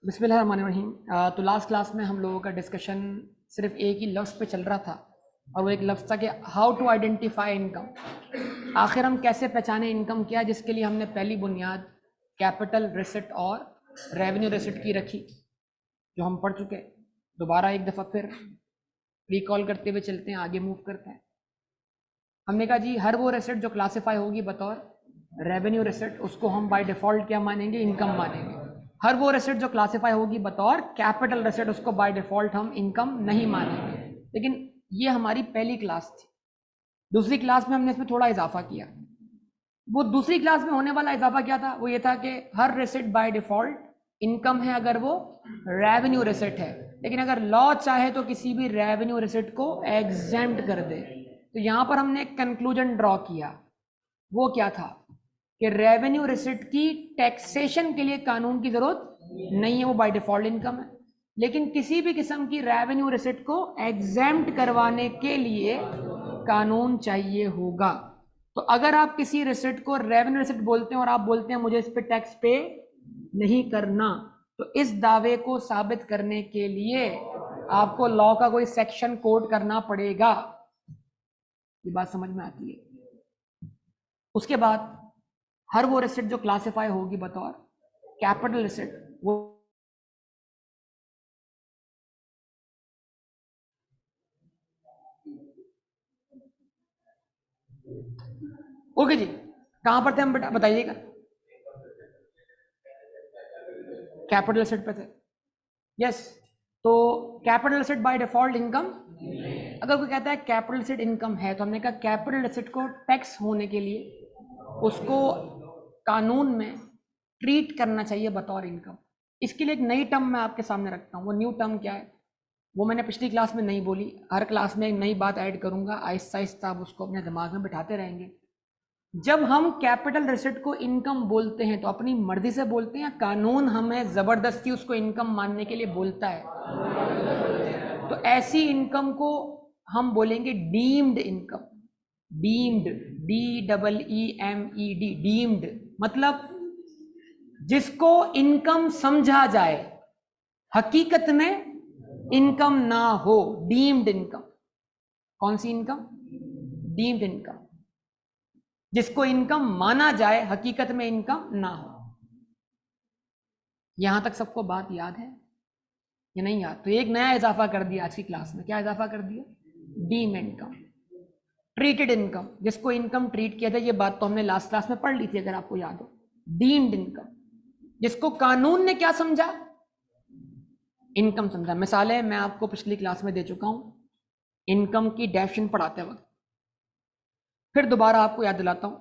बिस्मिल्लाहिर्रहमानिर्रहीम। तो last class में हम लोगों का डिस्कशन सिर्फ एक ही लफ्ज़ पे चल रहा था और वो एक लफ्ज़ था कि हाउ टू आइडेंटिफाई इनकम। आखिर हम कैसे पहचाने इनकम क्या है, जिसके लिए हमने पहली बुनियाद कैपिटल रिसिट और रेवेन्यू रिसिट की रखी, जो हम पढ़ चुके। दोबारा एक दफ़ा फिर रिकॉल करते हुए चलते हैं, आगे मूव करते हैं। हमने कहा जी हर वो रिसिट जो क्लासीफाई होगी बतौर रेवेन्यू रिसिट, उसको हम बाय डिफ़ॉल्ट क्या मानेंगे, इनकम मानेंगे। हर वो रेसिट जो क्लासीफाई होगी बतौर कैपिटल रेसिट, उसको बाय डिफॉल्ट हम इनकम नहीं मानेंगे। लेकिन ये हमारी पहली क्लास थी। दूसरी क्लास में हमने इसमें थोड़ा इजाफा किया। वो दूसरी क्लास में होने वाला इजाफा क्या था, वो ये था कि हर रेसिट बाय डिफॉल्ट इनकम है अगर वो रेवेन्यू रेसिट है, लेकिन अगर लॉ चाहे तो किसी भी रेवेन्यू रेसिट को एग्जेम्प्ट कर दे। तो यहां पर हमने एक कंक्लूजन ड्रॉ किया। वो क्या था कि रेवेन्यू रिसिट की टैक्सेशन के लिए कानून की जरूरत नहीं है, वो बाय डिफॉल्ट इनकम है। लेकिन किसी भी किस्म की रेवेन्यू रिसिट को एग्जेम्प्ट करवाने के लिए कानून चाहिए होगा। तो अगर आप किसी रिसिट को रेवेन्यू रिसिट बोलते हैं और आप बोलते हैं मुझे इस पे टैक्स पे नहीं करना, तो इस दावे को साबित करने के लिए आपको लॉ का कोई सेक्शन कोड करना पड़ेगा। ये बात समझ में आती है। उसके बाद हर वो रेसिट जो क्लासिफाई होगी बतौर कैपिटल रेसिट, वो ओके जी। कहां पर थे हम बेटा, बताइएगा। कैपिटल रेसिट पे थे, यस। तो कैपिटल रेसिट बाय डिफॉल्ट इनकम, अगर कोई कहता है कैपिटल रेसिट इनकम है, तो हमने कहा कैपिटल रेसिट को टैक्स होने के लिए उसको कानून में ट्रीट करना चाहिए बतौर इनकम। इसके लिए एक नई टर्म मैं आपके सामने रखता हूँ। वो न्यू टर्म क्या है, वो मैंने पिछली क्लास में नहीं बोली। हर क्लास में एक नई बात ऐड करूंगा, आहिस्ता आहिस्ता आप उसको अपने दिमाग में बिठाते रहेंगे। जब हम कैपिटल रेसिट को इनकम बोलते हैं तो अपनी मर्जी से बोलते हैं या कानून हमें जबरदस्ती उसको इनकम मानने के लिए बोलता है? तो ऐसी इनकम को हम बोलेंगे deemed income. Deemed, DEEMED, deemed मतलब जिसको इनकम समझा जाए, हकीकत में इनकम ना हो, डीम्ड इनकम। कौन सी इनकम? Deemed income. जिसको इनकम माना जाए, हकीकत में इनकम ना हो। यहां तक सबको बात याद है या नहीं याद? तो एक नया इजाफा कर दिया आज की क्लास में। क्या इजाफा कर दिया? Deem income, treated income. जिसको इनकम ट्रीट किया था, ये बात तो हमने लास्ट क्लास में पढ़ ली थी अगर आपको याद हो। डीम्ड इनकम, जिसको कानून ने क्या समझा, इनकम समझा। मिसालें मैं आपको पिछली क्लास में दे चुका हूं इनकम की डेफिनेशन पढ़ाते वक्त, फिर दोबारा आपको याद दिलाता हूं।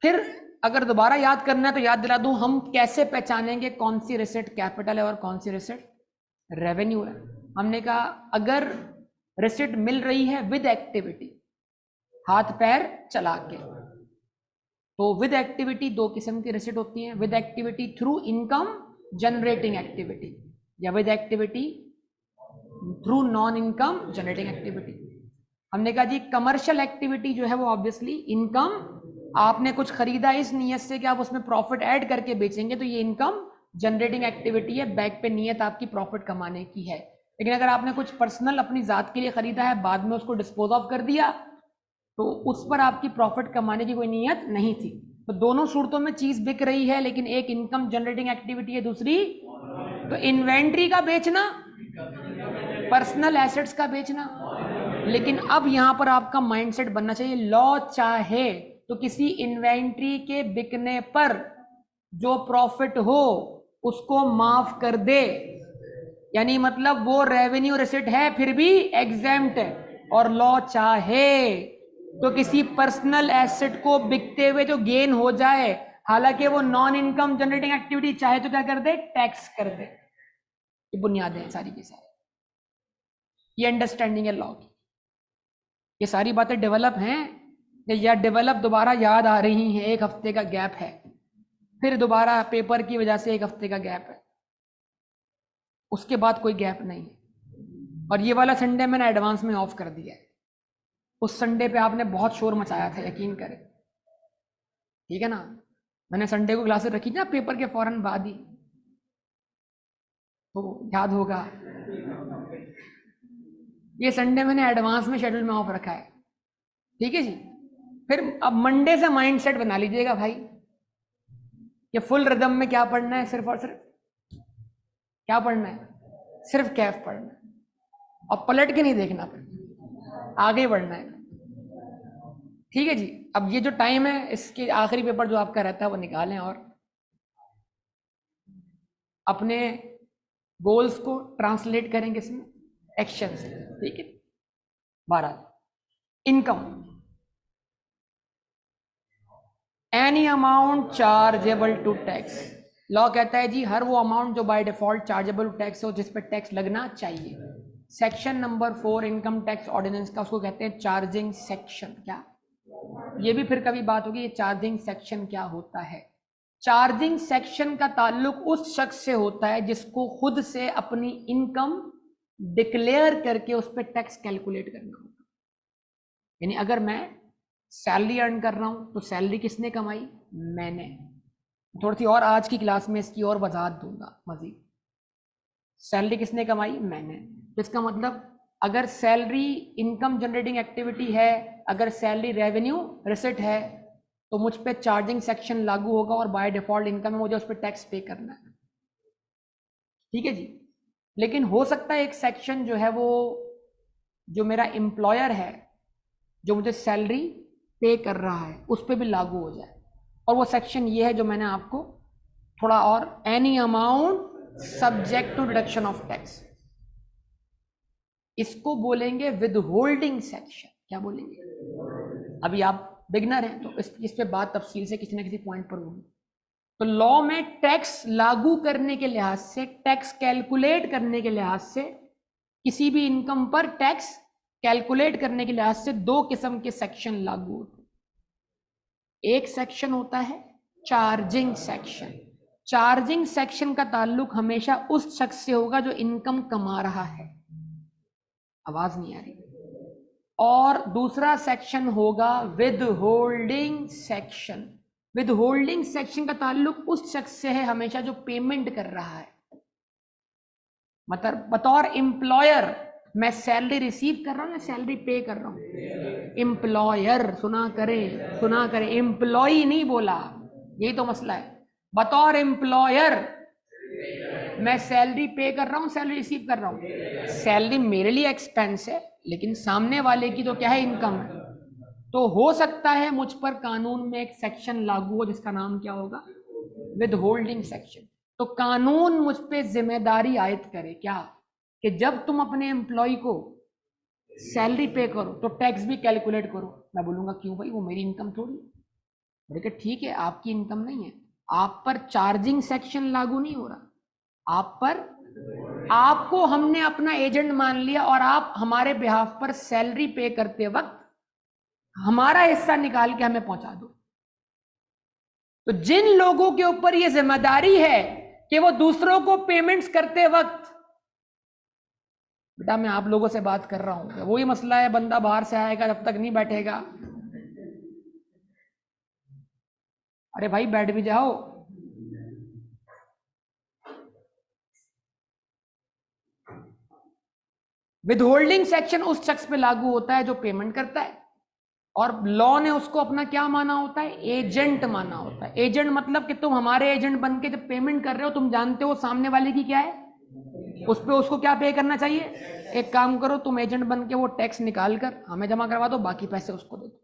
फिर अगर दोबारा याद करना है तो याद दिला दूं, हम कैसे पहचानेंगे कौन सी रिसिट कैपिटल है और कौन सी रिसिट रेवेन्यू है। हमने कहा अगर रिसिट मिल रही है विद एक्टिविटी, हाथ पैर चला के, तो विद एक्टिविटी दो किस्म की रिसिट होती हैं। With activity through income generating activity, या with activity through non income generating activity. हमने कहा जी कमर्शियल एक्टिविटी जो है वो ऑब्वियसली इनकम, आपने कुछ खरीदा इस नीयत से कि आप उसमें प्रॉफिट ऐड करके बेचेंगे, तो ये इनकम जनरेटिंग एक्टिविटी है। बैक पे नीयत आपकी प्रॉफिट कमाने की है। लेकिन अगर आपने कुछ पर्सनल अपनी जात के लिए खरीदा है, बाद में उसको डिस्पोज ऑफ कर दिया, तो उस पर आपकी प्रॉफिट कमाने की कोई नीयत नहीं थी। तो दोनों सूरतों में चीज बिक रही है, लेकिन एक इनकम जनरेटिंग एक्टिविटी है, दूसरी तो इन्वेंट्री का बेचना, पर्सनल एसेट्स का बेचना। लेकिन अब यहां पर आपका माइंडसेट बनना चाहिए, लॉ चाहे तो किसी इन्वेंट्री के बिकने पर जो प्रॉफिट हो उसको माफ कर दे। यानी मतलब वो रेवेन्यू रेसिट है फिर भी एग्जेम्प्ट है। और लॉ चाहे तो किसी पर्सनल एसेट को बिकते हुए जो गेन हो जाए, हालांकि वो नॉन इनकम जनरेटिंग एक्टिविटी, चाहे तो क्या कर दे, टैक्स कर दे। ये बुनियादें हैं सारी की सारी, ये अंडरस्टैंडिंग है लॉ की। ये सारी बातें डेवलप हैं या डेवलप दोबारा याद आ रही हैं। एक हफ्ते का गैप है, फिर दोबारा पेपर की वजह से एक हफ्ते का गैप है, उसके बाद कोई गैप नहीं है। और ये वाला संडे मैंने एडवांस में ऑफ कर दिया है। उस संडे पे आपने बहुत शोर मचाया था, यकीन करें, ठीक है ना। मैंने संडे को क्लासेस रखी ना पेपर के फौरन बाद ही, तो याद होगा, ये संडे मैंने एडवांस में शेड्यूल में ऑफ रखा है, ठीक है जी। फिर अब मंडे से माइंडसेट बना लीजिएगा भाई, ये फुल रिदम में क्या पढ़ना है, सिर्फ और सिर्फ क्या पढ़ना है, सिर्फ कैफ पढ़ना है, और पलट के नहीं देखना, फिर आगे बढ़ना है, ठीक है जी। अब ये जो टाइम है, इसके आखिरी पेपर जो आपका रहता है वो निकालें और अपने गोल्स को ट्रांसलेट करेंगे इसमें एक्शन से, ठीक है। 12 income, any amount chargeable to tax. Law कहता है जी हर वो अमाउंट जो by default chargeable to tax हो, जिस पर टैक्स लगना चाहिए। Section number 4 income tax ordinance का, उसको कहते हैं चार्जिंग सेक्शन। क्या, ये भी फिर कभी बात होगी, ये चार्जिंग सेक्शन क्या होता है। चार्जिंग सेक्शन का ताल्लुक उस शख्स से होता है जिसको खुद से अपनी इनकम डिक्लेयर करके उस पर टैक्स कैलकुलेट करना होगा। यानी अगर मैं सैलरी अर्न कर रहा हूं तो सैलरी किसने कमाई, मैंने। थोड़ी सी और आज की क्लास में इसकी और वजाहत दूंगा मजीद। सैलरी किसने कमाई, मैंने। तो इसका मतलब अगर सैलरी इनकम जनरेटिंग एक्टिविटी है, अगर सैलरी रेवेन्यू रिसिट है, तो मुझ पे चार्जिंग सेक्शन लागू होगा और बाय डिफॉल्ट इनकम में मुझे उस पर टैक्स पे करना है, ठीक है जी। लेकिन हो सकता है एक सेक्शन जो है वो जो मेरा एम्प्लॉयर है, जो मुझे सैलरी पे कर रहा है, उस पर भी लागू हो जाए। और वो सेक्शन ये है जो मैंने आपको थोड़ा और, any amount subject to deduction of tax, इसको बोलेंगे विद होल्डिंग सेक्शन। क्या बोलेंगे, अभी आप बिगनर हैं तो इस पे बात तफसील से किसी न किसी पॉइंट पर होगी। तो लॉ में टैक्स लागू करने के लिहाज से, टैक्स कैलकुलेट करने के लिहाज से, किसी भी इनकम पर टैक्स कैलकुलेट करने के लिहाज से दो किस्म के सेक्शन लागू होते हैं। एक सेक्शन होता है चार्जिंग सेक्शन। चार्जिंग सेक्शन का ताल्लुक हमेशा उस शख्स से होगा जो इनकम कमा रहा है, आवाज नहीं आ रही। और दूसरा सेक्शन होगा withholding section. With holding section का ताल्लुक उस शख्स से है हमेशा जो पेमेंट कर रहा है। मतलब बतौर एम्प्लॉयर मैं सैलरी रिसीव कर रहा हूं या सैलरी पे कर रहा हूं, एम्प्लॉयर, सुना करें, एम्प्लॉय नहीं बोला, यही तो मसला है। बतौर एम्प्लॉयर मैं सैलरी पे कर रहा हूं, सैलरी रिसीव कर रहा हूं। सैलरी मेरे लिए एक्सपेंस है, लेकिन सामने वाले की तो क्या है, इनकम है। तो हो सकता है मुझ पर कानून में एक सेक्शन लागू हो जिसका नाम क्या होगा, विद होल्डिंग सेक्शन। तो कानून मुझ पे जिम्मेदारी आयद करे क्या, कि जब तुम अपने एम्प्लॉय को सैलरी पे करो तो टैक्स भी कैलकुलेट करो। मैं बोलूंगा क्यों भाई, वो मेरी इनकम थोड़ी। बोले ठीक है, आपकी इनकम नहीं है, आप पर चार्जिंग सेक्शन लागू नहीं हो रहा, आप पर, आपको हमने अपना एजेंट मान लिया और आप हमारे बिहाफ पर सैलरी पे करते वक्त हमारा हिस्सा निकाल के हमें पहुंचा दो। तो जिन लोगों के ऊपर यह जिम्मेदारी है कि वो दूसरों को पेमेंट्स करते वक्त, बेटा मैं आप लोगों से बात कर रहा हूं, वही मसला है, बंदा बाहर से आएगा जब तक नहीं बैठेगा। अरे भाई बैठ भी जाओ। विदहोल्डिंग सेक्शन उस शख्स पे लागू होता है जो पेमेंट करता है, और लॉ ने उसको अपना क्या माना होता है, एजेंट माना होता है। एजेंट मतलब कि तुम हमारे एजेंट बन के जब पेमेंट कर रहे हो, तुम जानते हो सामने वाले की क्या है, उस पे उसको क्या पे करना चाहिए। एक काम करो, तुम एजेंट बन के वो टैक्स निकाल कर हमें जमा करवा दो, बाकी पैसे उसको दे दो।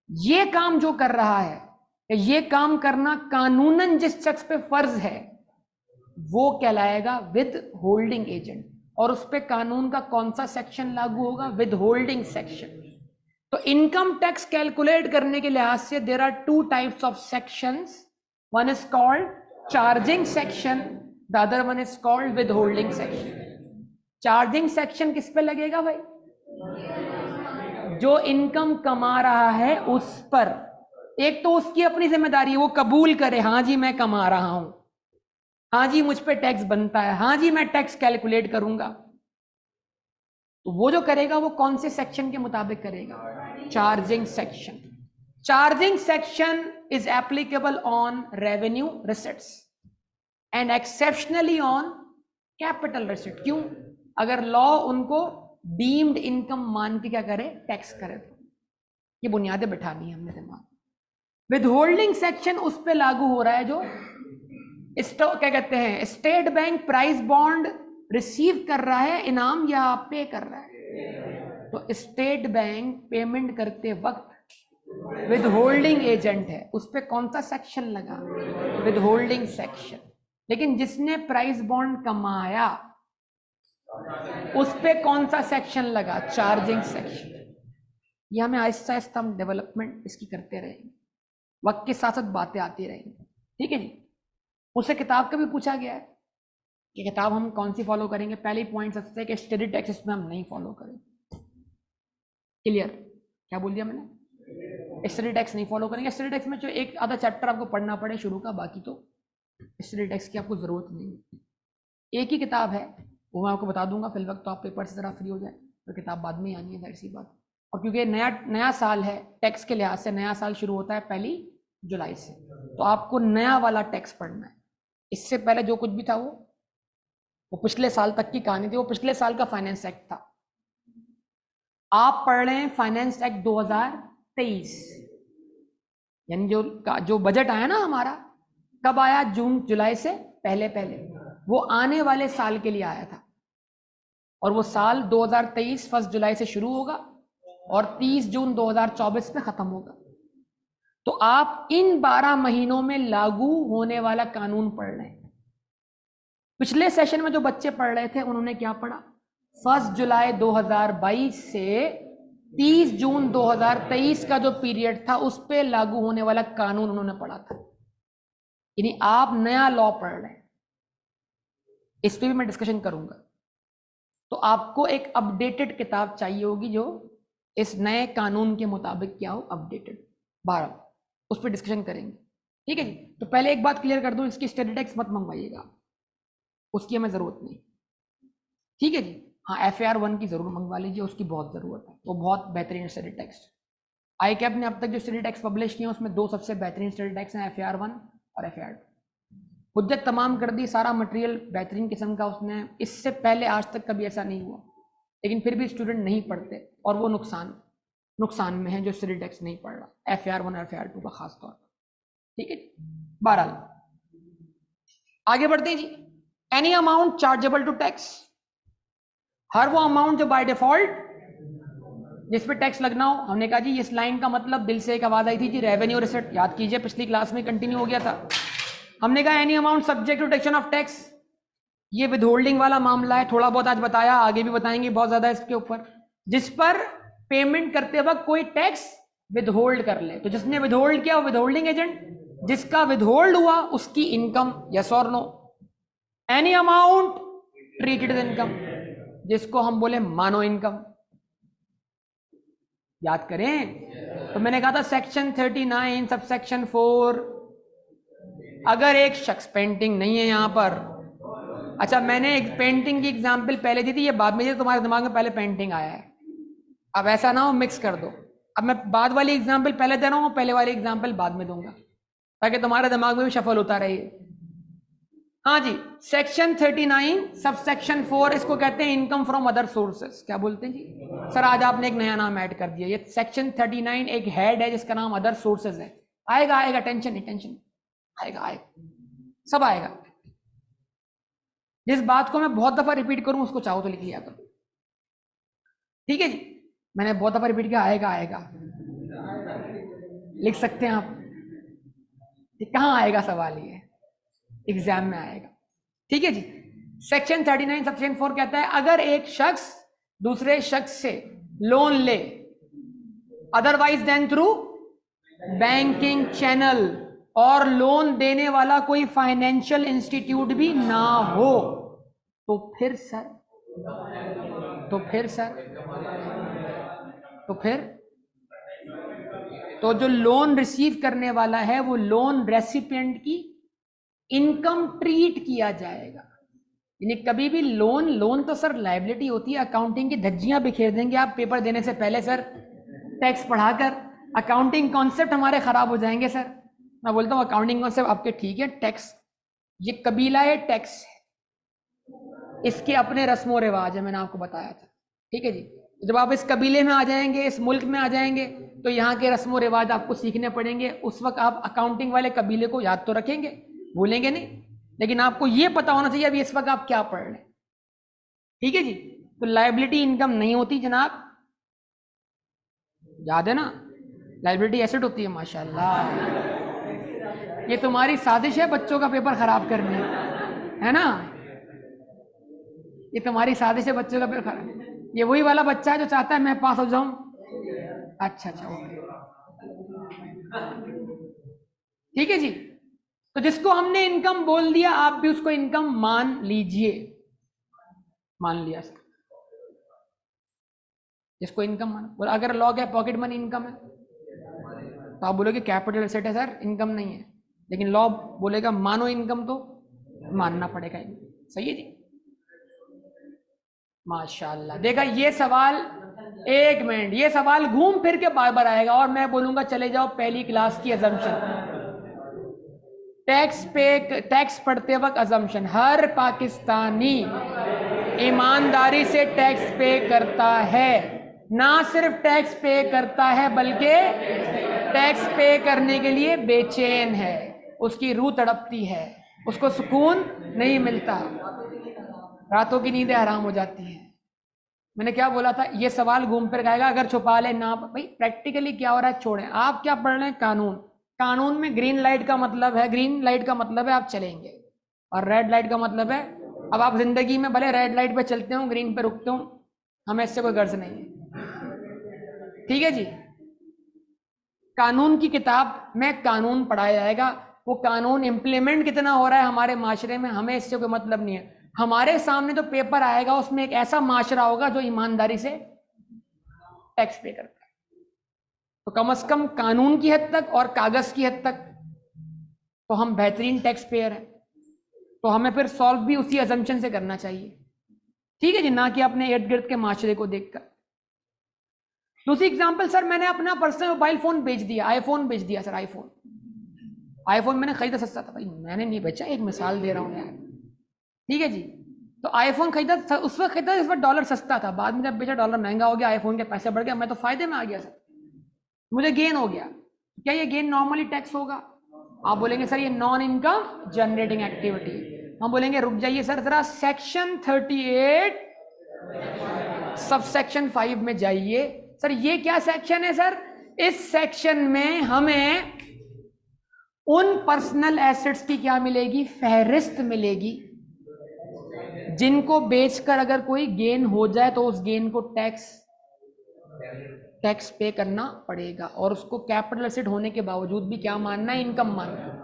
ये काम जो कर रहा है, ये काम करना कानूनन जिस शख्स पे फर्ज है, वो कहलाएगा विद होल्डिंग एजेंट। और उस पे कानून का कौन सा सेक्शन लागू होगा, विद होल्डिंग सेक्शन। तो इनकम टैक्स कैलकुलेट करने के लिहाज से there are two types of sections, one is called charging section, the other one is called withholding section. Charging section किस पे लगेगा भाई, जो इनकम कमा रहा है उस पर। एक तो उसकी अपनी जिम्मेदारी है, वो कबूल करे हाँ जी मैं कमा रहा हूं, हाँ जी मुझ पे टैक्स बनता है, हाँ जी मैं टैक्स कैलकुलेट करूंगा। तो वो जो करेगा वो कौन से सेक्शन के मुताबिक करेगा, charging section. Charging section is applicable on revenue receipts. And exceptionally on capital receipt. क्यों? अगर लॉ उनको डीम्ड इनकम मान के क्या करे, टैक्स करे। तो ये बुनियादें बिठानी है हमने दिमाग। विदहोल्डिंग सेक्शन उस पे लागू हो रहा है जो क्या कहते हैं, state bank price bond receive कर रहा है इनाम या पे कर रहा है। तो स्टेट बैंक पेमेंट करते वक्त विदहोल्डिंग एजेंट है, उस पे कौन सा सेक्शन लगा, विदहोल्डिंग सेक्शन। लेकिन जिसने प्राइस बॉन्ड कमाया उस पे कौन सा सेक्शन लगा, चार्जिंग सेक्शन। ये हमें आहिस्ता आहिस्ता हम डेवलपमेंट इसकी करते रहेंगे, वक्त के साथ साथ बातें आती रहेंगी। ठीक है जी। उससे किताब का भी पूछा गया है कि किताब हम कौन सी फॉलो करेंगे। पहले पॉइंट सबसे है कि स्टडी टेक्स्ट में हम नहीं फॉलो करेंगे। क्लियर? क्या बोल दिया मैंने? स्टडी टेक्स्ट नहीं फॉलो करेंगे। स्टडी टेक्स्ट में जो एक आधा चैप्टर आपको पढ़ना पड़े शुरू का, बाकी तो स्टडी टेक्स्ट की आपको जरूरत नहीं है। एक ही किताब है, वो मैं आपको बता दूंगा फिल वक्त, तो आप पेपर से जरा फ्री हो जाए, तो किताब बाद में आनी है, सी बात। और क्योंकि नया साल है, टैक्स के लिहाज से नया साल शुरू होता है 1 जुलाई से, तो आपको नया वाला टैक्स पढ़ना है। इससे पहले जो कुछ भी था वो पिछले साल तक की कहानी थी, वो पिछले साल का फाइनेंस एक्ट था। आप पढ़ रहे हैं फाइनेंस एक्ट 2023, यानी जो बजट आया ना हमारा, कब आया? जून जुलाई से पहले वो आने वाले साल के लिए आया था। और वो साल 2023 1 जुलाई से शुरू होगा और 30 जून 2024 में खत्म होगा। तो आप इन 12 महीनों में लागू होने वाला कानून पढ़ रहे हैं। पिछले सेशन में जो बच्चे पढ़ रहे थे उन्होंने क्या पढ़ा? 1 जुलाई 2022 से 30 जून 2023 का जो पीरियड था उस पे लागू होने वाला कानून उन्होंने पढ़ा था। यानी आप नया लॉ पढ़ रहे हैं, इस पे भी मैं डिस्कशन करूंगा। तो आपको एक अपडेटेड किताब चाहिए होगी जो इस नए कानून के मुताबिक क्या हो, अपडेटेड 12, उस पर डिस्कशन करेंगे। ठीक है जी। तो पहले एक बात क्लियर कर दूं, इसकी स्टडी टेक्स्ट मत मंगवाइएगा, उसकी हमें जरूरत नहीं। ठीक है जी। हाँ, FAR 1 की जरूर मंगवा लीजिए, उसकी बहुत जरूरत है, वो बहुत बेहतरीन स्टडी टेक्स्ट। ICAP ने अब तक जो स्टडी टेक्स्ट पब्लिश किए उसमें 2 सबसे बेहतरीन स्टडी टेक्स्ट हैं, FAR 1 और FAR 2। हुज्जत तमाम कर दी, सारा मटेरियल बेहतरीन किस्म का उसने, इससे पहले आज तक कभी ऐसा नहीं हुआ। लेकिन फिर भी स्टूडेंट नहीं पढ़ते और वो नुकसान में है जो स्टडी टेक्स्ट नहीं पढ़ रहा, FAR 1 और FAR 2 का खास तौर पर। ठीक है। बहरहाल आगे बढ़ते हैं जी। Any amount chargeable to tax, हर वो अमाउंट जो बाय डिफॉल्ट जिस पे टैक्स लगना हो। हमने कहा जी इस लाइन का मतलब, दिल से एक आवाज आई थी जी, रेवेन्यू रिसिट, याद कीजिए पिछली क्लास में कंटिन्यू हो गया था। हमने कहा any amount subject to deduction of tax, ये विदहोल्डिंग वाला मामला है, थोड़ा बहुत आज बताया, आगे भी बताएंगे बहुत ज्यादा इसके ऊपर, जिस पर पेमेंट करते वक्त कोई टैक्स विदहोल्ड कर ले। तो जिसने विदहोल्ड किया वो विदहोल्डिंग एजेंट, जिसका विदहोल्ड हुआ उसकी इनकम, यस और no. Any amount treated income, जिसको हम बोले मानो इनकम, याद करें। तो मैंने कहा था सेक्शन 39 सब सेक्शन 4, अगर एक शख्स, पेंटिंग नहीं है यहां पर, अच्छा मैंने एक पेंटिंग की एग्जांपल पहले दी थी, ये बाद में दी, तुम्हारे दिमाग में पहले पेंटिंग आया है। अब ऐसा ना हो मिक्स कर दो, अब मैं बाद वाली एग्जांपल पहले दे रहा हूं, पहले वाली एग्जांपल बाद में दूंगा, ताकि तुम्हारे दिमाग में भी शफल होता रहे। हाँ जी, सेक्शन 39 सब सेक्शन 4, इसको कहते हैं इनकम फ्रॉम अदर सोर्सेस। क्या बोलते हैं जी? सर आज आपने एक नया नाम ऐड कर दिया, ये सेक्शन 39 एक हेड है जिसका नाम अदर सोर्सेज है। आएगा, टेंशन नहीं, आएगा, सब आएगा। जिस बात को मैं बहुत दफा रिपीट करूं उसको चाहो तो लिख लिया करो। ठीक है जी, मैंने बहुत दफा रिपीट किया, आएगा, लिख सकते हैं आप। कहां आएगा सवाल, ये एग्जाम में आएगा। ठीक है जी। सेक्शन 39 सेक्शन 4 कहता है अगर एक शख्स दूसरे शख्स से लोन ले, otherwise than through banking channel, और लोन देने वाला कोई फाइनेंशियल इंस्टीट्यूट भी ना हो, तो फिर तो जो लोन रिसीव करने वाला है वो लोन रेसिपिएंट की इनकम ट्रीट किया जाएगा। यानी कभी भी लोन तो सर लायबिलिटी होती है, अकाउंटिंग की धज्जियां बिखेर देंगे आप पेपर देने से पहले सर, टैक्स पढ़ाकर अकाउंटिंग कॉन्सेप्ट हमारे खराब हो जाएंगे सर। मैं बोलता हूँ अकाउंटिंग कॉन्सेप्ट आपके ठीक है, टैक्स ये कबीला है, टैक्स है, इसके अपने रस्मो रिवाज है, मैंने आपको बताया था। ठीक है जी। जब आप इस कबीले में आ जाएंगे, इस मुल्क में आ जाएंगे, तो यहाँ के रस्मो रिवाज आपको सीखने पड़ेंगे। उस वक्त आप अकाउंटिंग वाले कबीले को याद तो रखेंगे, भूलेंगे नहीं, लेकिन आपको ये पता होना चाहिए अभी इस वक्त आप क्या पढ़ रहे हैं। ठीक है जी। तो लायबिलिटी इनकम नहीं होती जनाब, याद है ना, लायबिलिटी एसेट होती है। माशाल्लाह, ये तुम्हारी साजिश है बच्चों का पेपर खराब करनी, है ना, ये तुम्हारी साजिश है बच्चों का पेपर खराब। ये वही वाला बच्चा है जो चाहता है मैं पास हो जाऊं। अच्छा अच्छा, ओके, ठीक है जी। तो जिसको हमने इनकम बोल दिया, आप भी उसको इनकम मान लीजिए। मान लिया सर, जिसको इनकम मान बोला। अगर लॉग है पॉकेट मनी इनकम है, तो आप बोलोगे कैपिटल एसेट है सर, इनकम नहीं है। लेकिन लॉ बोलेगा मानो इनकम, तो मानना पड़ेगा। सही है जी। माशाल्लाह, देखा ये सवाल, एक मिनट, ये सवाल घूम फिर के बार बार आएगा और मैं बोलूंगा चले जाओ पहली क्लास की अजम्पशन। टैक्स पढ़ते वक्त अजम्पशन, हर पाकिस्तानी ईमानदारी से टैक्स पे करता है। ना सिर्फ टैक्स पे करता है बल्कि टैक्स पे करने के लिए बेचैन है, उसकी रूह तड़पती है, उसको सुकून नहीं मिलता, रातों की नींदें हराम हो जाती हैं। मैंने क्या बोला था, ये सवाल घूम फिर आएगा। अगर छुपा ले ना, भाई प्रैक्टिकली क्या हो रहा है छोड़ें। आप क्या पढ़ रहे हैं, कानून। कानून में ग्रीन लाइट का मतलब है, ग्रीन लाइट का मतलब है आप चलेंगे, और रेड लाइट का मतलब है अब आप जिंदगी में भले रेड लाइट पे चलते हो, ग्रीन पे रुकते हो, हमें इससे कोई गर्ज नहीं है। ठीक है जी। कानून की किताब में कानून पढ़ाया जाएगा, वो कानून इंप्लीमेंट कितना हो रहा है हमारे माशरे में, हमें इससे कोई मतलब नहीं है। हमारे सामने जो पेपर आएगा उसमें एक ऐसा माशरा होगा जो ईमानदारी से टैक्स पे करता है। तो कम से कम कानून की हद तक और कागज की हद तक तो हम बेहतरीन टैक्स पेयर हैं। तो हमें फिर सॉल्व भी उसी अजम्पशन से करना चाहिए। ठीक है जी, ना कि अपने इर्द गिर्द के माशरे को देखकर। दूसरी एग्जांपल, सर मैंने अपना पर्सनल मोबाइल फोन बेच दिया, आईफोन बेच दिया सर। आईफोन मैंने खरीदा सस्ता था, भाई मैंने नहीं बेचा, एक मिसाल दे रहा हूं यार। ठीक है जी। तो आईफोन खरीदा उस वक्त खरीदा जिस वक्त डॉलर सस्ता था, बाद में जब बेचा डॉलर महंगा हो गया, आईफोन के पैसे बढ़ गए, मैं तो फायदे में आ गया सर, मुझे गेन हो गया। क्या ये गेन नॉर्मली टैक्स होगा? आप बोलेंगे सर ये नॉन इनकम जनरेटिंग एक्टिविटी। हम बोलेंगे रुक जाइए सर जरा, सेक्शन 38 सब सेक्शन 5 में जाइए। सर ये क्या सेक्शन है सर? इस सेक्शन में हमें उन पर्सनल एसेट्स की क्या मिलेगी, फहरिस्त मिलेगी, जिनको बेचकर अगर कोई गेन हो जाए तो उस गेन को टैक्स पे करना पड़ेगा, और उसको कैपिटल एसेट होने के बावजूद भी क्या मानना है, इनकम मानना है।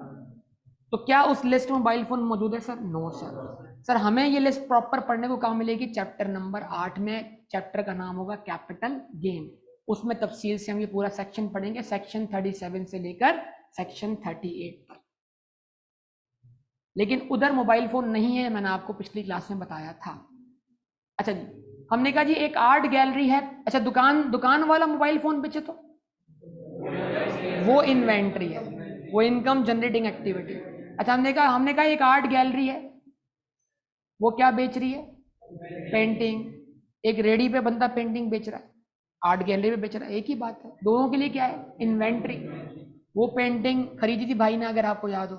तो क्या उस लिस्ट में मोबाइल फोन मौजूद है सर? No sir. सर हमें ये लिस्ट प्रॉपर पढ़ने को कहाँ मिलेगी? चैप्टर नंबर 8 में। चैप्टर का नाम होगा कैपिटल गेन। उसमें तफसील से हम ये पूरा सेक्शन पढ़ेंगे, सेक्शन 37 से लेकर सेक्शन 38 तक। लेकिन उधर मोबाइल फोन नहीं है, मैंने आपको पिछली क्लास में बताया था। अच्छा जी, हमने कहा जी एक आर्ट गैलरी है। अच्छा, दुकान वाला मोबाइल फोन बेचे तो वो इन्वेंट्री है, वो इनकम जनरेटिंग एक्टिविटी। अच्छा, हमने कहा एक आर्ट गैलरी है, वो क्या बेच रही है? पेंटिंग। एक रेडी पे बंदा पेंटिंग बेच रहा है, आर्ट गैलरी पे बेच रहा है, एक ही बात है। दोनों के लिए क्या है? इन्वेंट्री। वो पेंटिंग खरीदी थी भाई ने, अगर आपको याद हो,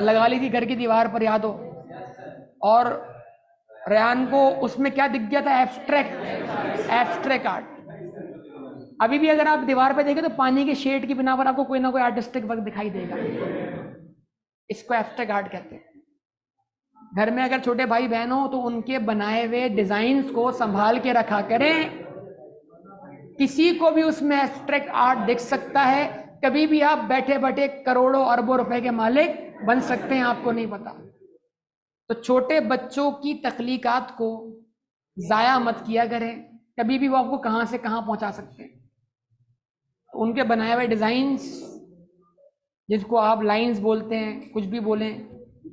लगा ली थी घर की दीवार पर, याद हो, और रेहान को उसमें क्या दिख गया था? Abstract art. अभी भी अगर आप दीवार पे देखें तो पानी के शेड की बिना पर आपको कोई ना कोई आर्टिस्टिक वर्क दिखाई देगा। इसको एब्स्ट्रैक्ट आर्ट कहते हैं। घर में अगर छोटे भाई बहन हो तो उनके बनाए हुए डिजाइन्स को संभाल के रखा करें। किसी को भी उसमें एब्स्ट्रैक्ट आर्ट दिख सकता है। कभी भी आप बैठे बैठे करोड़ों अरबों रुपए के मालिक बन सकते हैं, आपको नहीं पता। तो छोटे बच्चों की तख्लीकात को जाया मत किया करें, कभी भी वो आपको कहां से कहां पहुंचा सकते हैं। उनके बनाए हुए डिजाइन्स, जिसको आप लाइंस बोलते हैं, कुछ भी बोलें,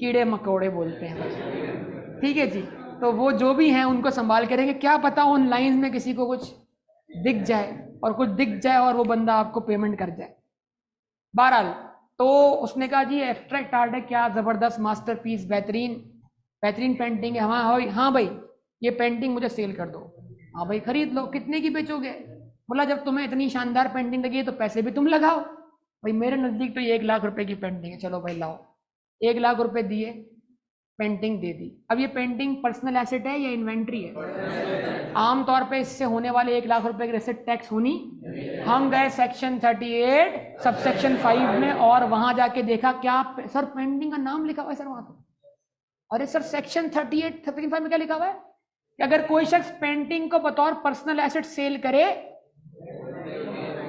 कीड़े मकोड़े बोलते हैं, ठीक है जी। तो वो जो भी हैं उनको संभाल के रहेंगे। क्या पता उन लाइंस में किसी को कुछ दिख जाए, और कुछ दिख जाए और वो बंदा आपको पेमेंट कर जाए। बहरहाल, तो उसने कहा जी एब्स्ट्रैक्ट आर्ट है, क्या ज़बरदस्त मास्टरपीस, बेहतरीन बेहतरीन पेंटिंग है। हाँ भाई ये पेंटिंग मुझे सेल कर दो। हाँ भाई खरीद लो, कितने की बेचोगे? बोला जब तुम्हें इतनी शानदार पेंटिंग लगी है तो पैसे भी तुम लगाओ। भाई मेरे नज़दीक तो ये 1 लाख रुपए की पेंटिंग है, चलो भाई लाओ। 1 लाख रुपए दिए, पेंटिंग दे दी। अब ये पेंटिंग पर्सनल एसेट है या इन्वेंट्री है? आमतौर पे इससे होने वाले 1 लाख रुपए की रेसिट टैक्स होनी। हम गए सेक्शन 38 सब सेक्शन 5 में और वहां जाके देखा क्या सर पेंटिंग का नाम लिखा हुआ है सर वहां पे। अरे सर सेक्शन 38 सेक्शन 5 में क्या लिखा हुआ है कि अगर कोई शख्स पेंटिंग को बतौर पर्सनल एसेट सेल करे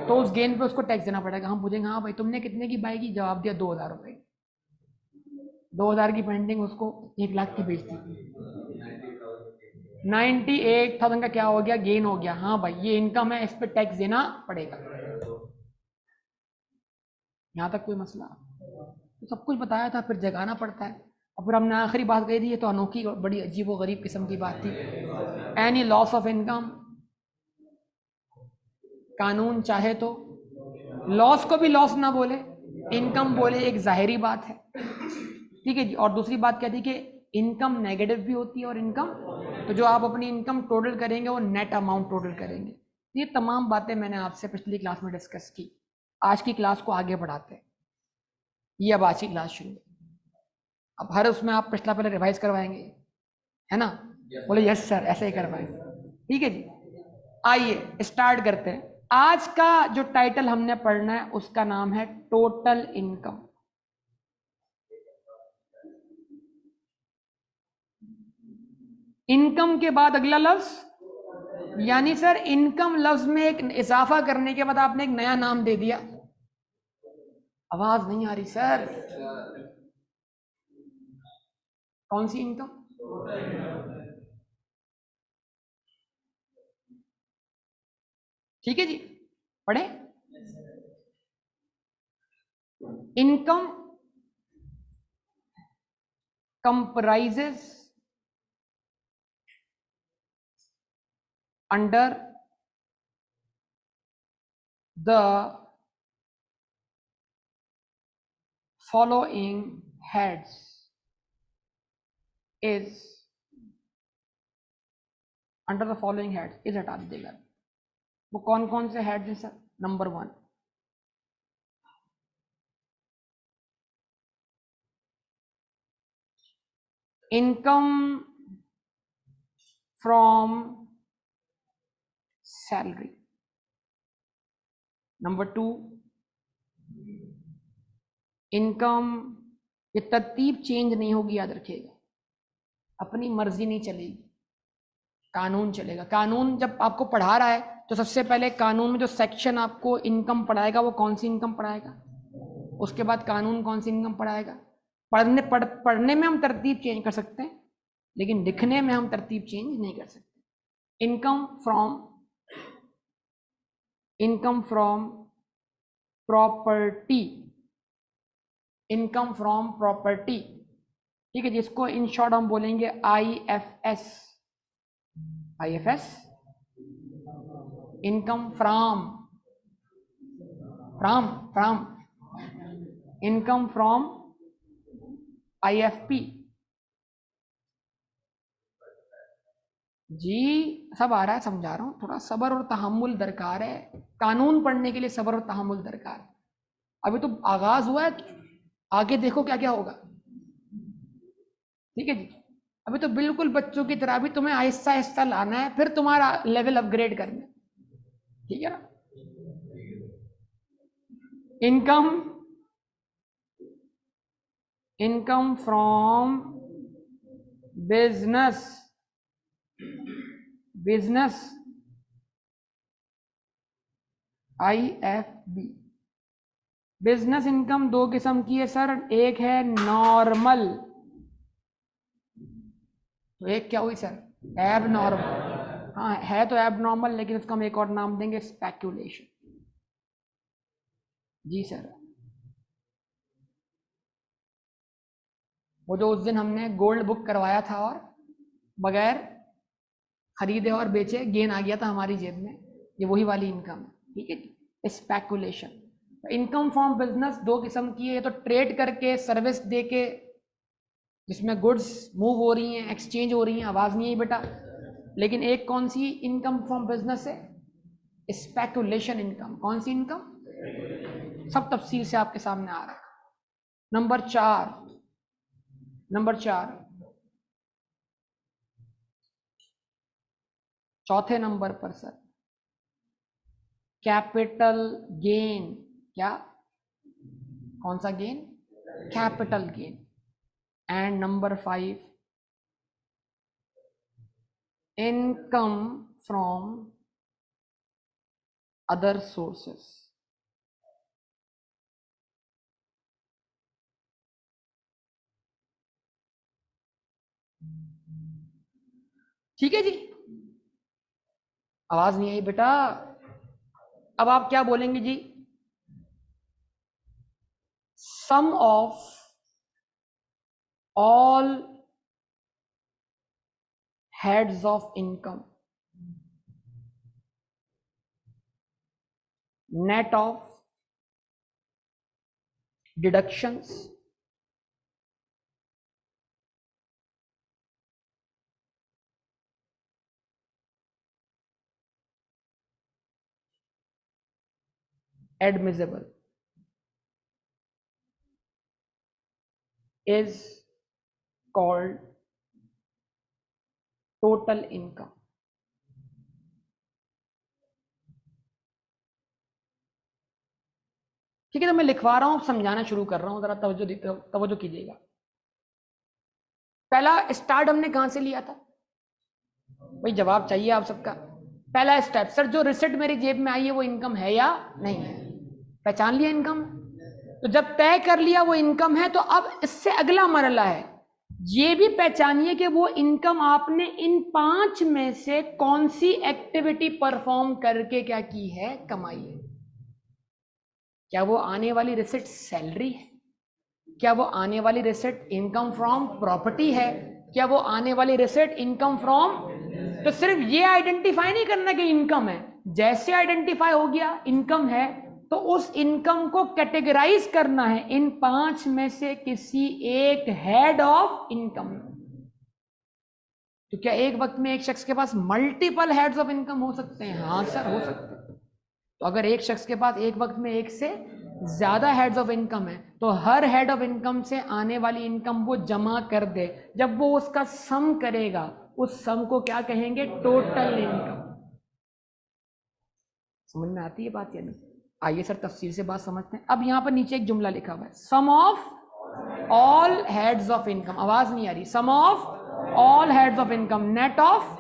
तो उस गेन पे उसको टैक्स देना पड़ेगा। हम पूछेंगे हाँ भाई तुमने कितने की बाई की? जवाब दिया 2,000 रुपए। 2,000 की पेंटिंग उसको 1 लाख की बेच दी। 98,000 का क्या हो गया? गेन हो गया। हाँ भाई ये इनकम है, इस पे टैक्स देना पड़ेगा। यहां तक कोई मसला? तो सब कुछ बताया था, फिर जगाना पड़ता है। और फिर हमने आखिरी बात कही थी, ये तो अनोखी बड़ी अजीब व गरीब किस्म की बात थी। एनी लॉस ऑफ इनकम, कानून चाहे तो लॉस को भी लॉस ना बोले, इनकम बोले, एक जाहिरी बात है। ठीक है जी। और दूसरी बात क्या थी कि इनकम नेगेटिव भी होती है और इनकम, तो जो आप अपनी इनकम टोटल करेंगे वो नेट अमाउंट टोटल करेंगे। ये तमाम बातें मैंने आपसे पिछली क्लास में डिस्कस की। आज की क्लास को आगे बढ़ाते हैं। ये अब आज की क्लास शुरू। अब हर उसमें आप पिछला पहले रिवाइज करवाएंगे, है ना? बोले यस सर, ऐसे ही करवाएंगे। ठीक है जी। आइए स्टार्ट करते हैं। आज का जो टाइटल हमने पढ़ना है उसका नाम है टोटल इनकम। इनकम के बाद अगला लफ्ज, यानी सर इनकम लफ्ज में एक इजाफा करने के बाद आपने एक नया नाम दे दिया। आवाज नहीं आ रही सर। कौन सी इनकम? ठीक है जी, पढ़े। Income comprises under the following heads is, under the following heads is हटा दीजिएगा। वो कौन कौन से हेड्स हैं sir? Number 1, income from salary. Number 2, income, ये तरतीब चेंज नहीं होगी, याद रखिएगा। अपनी मर्जी नहीं चलेगी, कानून चलेगा। कानून जब आपको पढ़ा रहा है तो सबसे पहले कानून में जो सेक्शन आपको इनकम पढ़ाएगा वो कौन सी इनकम पढ़ाएगा, उसके बाद कानून कौन सी इनकम पढ़ाएगा। पढ़ने में हम तरतीब चेंज कर सकते हैं, लेकिन लिखने में हम तरतीब चेंज नहीं कर सकते। Income from property, income from property. ठीक है, जिसको इन शॉर्ट हम बोलेंगे IFS। Income from income from IFP। जी सब आ रहा है, समझा रहा हूं। थोड़ा सब्र और तहम्मुल दरकार है। कानून पढ़ने के लिए सब्र और तहम्मुल दरकार है। अभी तो आगाज हुआ है, आगे देखो क्या क्या होगा। ठीक है जी। अभी तो बिल्कुल बच्चों की तरह, अभी तुम्हें आहिस्ता आहिस्ता लाना है, फिर तुम्हारा लेवल अपग्रेड करना है। ठीक है ना? Income from business IFB। Business income दो किस्म की है सर, एक है नॉर्मल, तो एक क्या हुई सर? एब नॉर्मल। हाँ है तो एब नॉर्मल, लेकिन उसका हम एक और नाम देंगे स्पेक्यूलेशन। जी सर। वो जो उस दिन हमने गोल्ड बुक करवाया था और बगैर खरीदे और बेचे गेन आ गया था हमारी जेब में, ये वही वाली इनकम है। ठीक है जी, स्पेक्यूलेशन। इनकम फ्रॉम बिजनेस दो किस्म की है, या तो ट्रेड करके सर्विस दे के जिसमें गुड्स मूव हो रही हैं, एक्सचेंज हो रही हैं, आवाज नहीं आई बेटा। लेकिन एक कौन सी इनकम फ्रॉम बिजनेस है? Speculation income. कौन सी इनकम? सब तफसील से आपके सामने आ रहा है। नंबर 4, चौथे नंबर पर सर कैपिटल गेन। क्या? कौन सा gain? Capital gain. And number 5 income from other sources. ठीक है जी, आवाज नहीं आई बेटा। अब आप क्या बोलेंगे जी? Sum of all heads of income net of deductions admissible is called total income। ठीक है, तो मैं लिखवा रहा हूं, समझाना शुरू कर रहा हूं, जरा तवज्जो कीजिएगा। पहला स्टार्ट हमने कहां से लिया था भाई? जवाब चाहिए आप सबका। पहला स्टेप, सर जो रिसिप्ट मेरी जेब में आई है वो इनकम है या नहीं है? पहचान लिया इनकम। तो जब तय कर लिया वो इनकम है, तो अब इससे अगला मरला है ये भी पहचानिए कि वो इनकम आपने इन 5 में से कौन सी एक्टिविटी परफॉर्म करके क्या की है, कमाई है। क्या वो आने वाली रिसिप्ट सैलरी है? क्या वो आने वाली रिसिप्ट इनकम फ्रॉम प्रॉपर्टी है? क्या वो आने वाली रिसिप्ट इनकम फ्रॉम? तो सिर्फ ये आइडेंटिफाई नहीं करना कि इनकम है, जैसे आइडेंटिफाई हो गया इनकम है, तो उस इनकम को कैटेगराइज करना है इन 5 में से किसी एक हेड ऑफ इनकम। तो क्या एक वक्त में एक शख्स के पास मल्टीपल हेड्स ऑफ इनकम हो सकते हैं? हाँ सर, हो सकते हैं। तो अगर एक शख्स के पास एक वक्त में एक से ज्यादा हेड्स ऑफ इनकम है, तो हर हेड ऑफ इनकम से आने वाली इनकम वो जमा कर दे। जब वो उसका सम करेगा, उस सम को क्या कहेंगे? Total income. समझ में आती है बात या नहीं? आइए सर तफसील से बात समझते हैं। अब यहां पर नीचे एक जुमला लिखा हुआ है, sum of all heads of income. आवाज नहीं आ रही। Sum of all heads of income net of.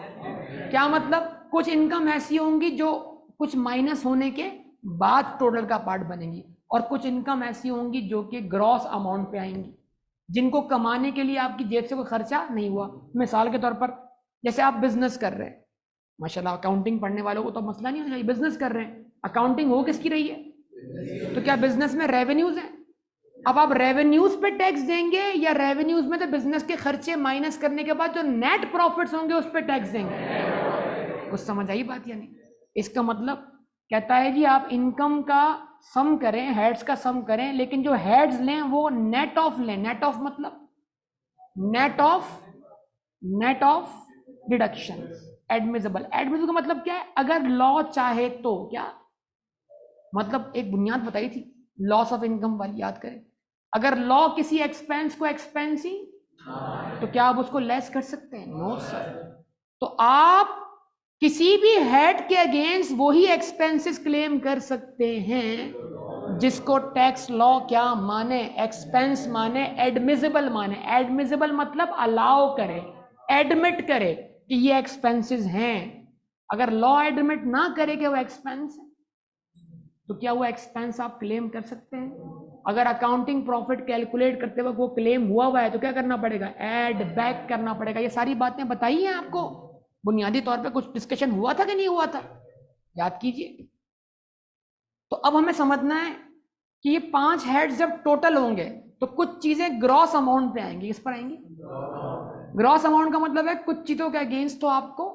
क्या मतलब? कुछ इनकम ऐसी होंगी जो कुछ माइनस होने के बाद टोटल का पार्ट बनेंगी, और कुछ इनकम ऐसी होंगी जो कि ग्रॉस अमाउंट पे आएंगी, जिनको कमाने के लिए आपकी जेब से कोई खर्चा नहीं हुआ। मिसाल के तौर पर जैसे आप बिजनेस कर रहे हैं, माशाल्लाह अकाउंटिंग पढ़ने वालों को तो मसला नहीं होगा, बिजनेस कर रहे हैं, अकाउंटिंग हो किसकी रही है? तो क्या बिजनेस में रेवेन्यूज है? अब आप रेवेन्यूज पे टैक्स देंगे, या रेवेन्यूज में तो बिजनेस के खर्चे माइनस करने के बाद जो नेट प्रॉफिट्स होंगे उस पर टैक्स देंगे? कुछ समझ आई बात या नहीं? इसका मतलब कहता है जी आप इनकम का सम करें, हेड्स का सम करें, लेकिन जो हेड्स लें वो नेट ऑफ लें। नेट ऑफ मतलब नेट ऑफ डिडक्शन। एडमिसिबल का मतलब क्या है? अगर लॉ चाहे तो क्या मतलब, एक बुनियाद बताई थी लॉस ऑफ इनकम वाली, याद करें। अगर लॉ किसी एक्सपेंस को एक्सपेंस ही, तो क्या आप उसको लेस कर सकते हैं? No sir. तो आप किसी भी हेड के अगेंस्ट वही एक्सपेंसेस क्लेम कर सकते हैं जिसको टैक्स लॉ क्या माने? एक्सपेंस माने, एडमिसिबल माने। एडमिसिबल मतलब अलाउ करे, एडमिट करे कि ये एक्सपेंसेस हैं। अगर लॉ एडमिट ना करे कि वो एक्सपेंस है, तो क्या वो एक्सपेंस आप क्लेम कर सकते हैं? अगर अकाउंटिंग प्रॉफिट कैलकुलेट करते वक्त वो क्लेम हुआ है, तो क्या करना पड़ेगा? ऐड बैक करना पड़ेगा। ये सारी बातें बताई हैं आपको बुनियादी तौर पे, कुछ डिस्कशन हुआ था कि नहीं हुआ था? याद कीजिए। तो अब हमें समझना है कि ये 5 हेड्स जब टोटल होंगे तो कुछ चीजें ग्रॉस अमाउंट पे आएंगी। किस पर आएंगी? ग्रॉस अमाउंट का मतलब है कुछ चीजों के अगेंस्ट तो आपको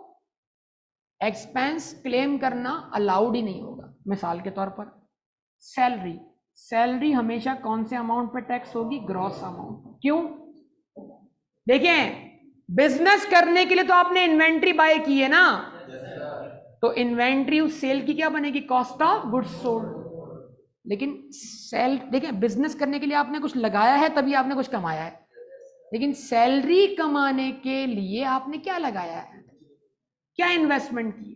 एक्सपेंस क्लेम करना अलाउड ही नहीं होगा। मिसाल के तौर पर सैलरी, सैलरी हमेशा कौन से अमाउंट पे टैक्स होगी? Gross amount. क्यों? देखें, बिजनेस करने के लिए तो आपने इन्वेंट्री बाय की है ना, तो इन्वेंट्री उस सेल की क्या बनेगी? Cost of goods sold. लेकिन सेल, देखें, बिजनेस करने के लिए आपने कुछ लगाया है तभी आपने कुछ कमाया है, लेकिन सैलरी कमाने के लिए आपने क्या लगाया है, क्या इन्वेस्टमेंट की?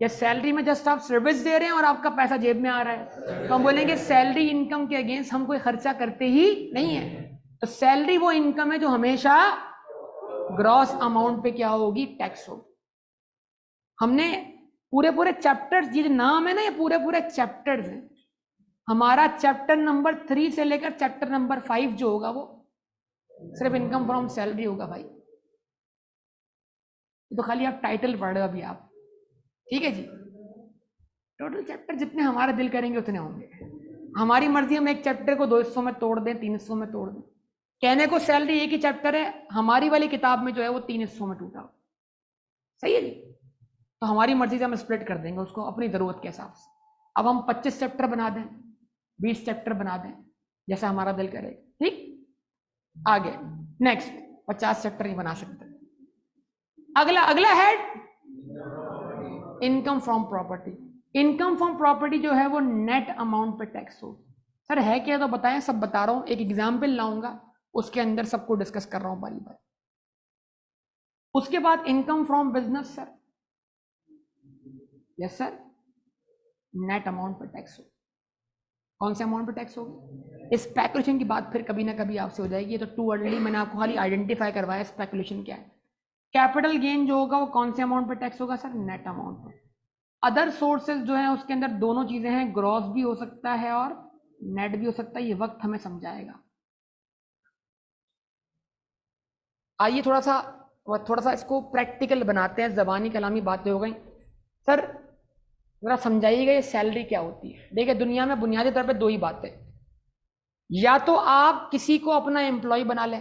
या सैलरी में जस्ट आप सर्विस दे रहे हैं और आपका पैसा जेब में आ रहा है, तो हम बोलेंगे सैलरी इनकम के अगेंस्ट हम कोई खर्चा करते ही नहीं है। तो सैलरी वो इनकम है जो हमेशा ग्रॉस अमाउंट पे क्या होगी? टैक्स होगी। हमने पूरे चैप्टर्स, ये नाम है ना, ये पूरे चैप्टर्स हैं। हमारा चैप्टर नंबर 3 से लेकर चैप्टर नंबर 5 जो होगा वो सिर्फ इनकम फ्रॉम सैलरी होगा भाई। तो खाली आप टाइटल पढ़ रहे हो अभी आप, ठीक है जी। टोटल चैप्टर जितने हमारा दिल करेंगे उतने होंगे। हमारी मर्जी, हम एक चैप्टर को 2 हिस्सों में तोड़ दें, 3 हिस्सों में तोड़ दें। कहने को सैलरी एक ही चैप्टर है, हमारी वाली किताब में जो है वो 3 हिस्सों में टूटा। सही है जी। तो हमारी मर्जी से हम स्प्लिट कर देंगे उसको अपनी जरूरत के हिसाब से। अब हम 25 चैप्टर बना दें, 20 चैप्टर बना दें, जैसा हमारा दिल करेगा। ठीक, आगे नेक्स्ट 50 चैप्टर नहीं बना सकते। अगला head income from property. Income from property जो है वो नेट अमाउंट पे टैक्स हो। सर है क्या? तो बताएं, सब बता रहा हूं, एक एग्जाम्पल लाऊंगा उसके अंदर सबको डिस्कस कर रहा हूं बारी बारी। उसके बाद income from business sir, yes sir, net amount पे टैक्स हो। कौन से अमाउंट पे टैक्स होगी? स्पेकुलेशन की बात फिर कभी ना कभी आपसे हो जाएगी, तो टू अर्ली मैंने आपको खाली आइडेंटिफाई करवाया स्पेकुलेशन क्या है। कैपिटल गेन जो होगा वो कौन से अमाउंट पे टैक्स होगा सर? नेट अमाउंट पे। अदर सोर्सेज जो है उसके अंदर दोनों चीजें हैं, ग्रॉस भी हो सकता है और नेट भी हो सकता है, ये वक्त हमें समझाएगा। आइए थोड़ा सा इसको प्रैक्टिकल बनाते हैं, जबानी कलामी बातें हो गई। सर जरा समझाइएगा ये सैलरी क्या होती है। देखिए, दुनिया में बुनियादी तौर पे 2 ही बातें, या तो आप किसी को अपना एम्प्लॉय बना लें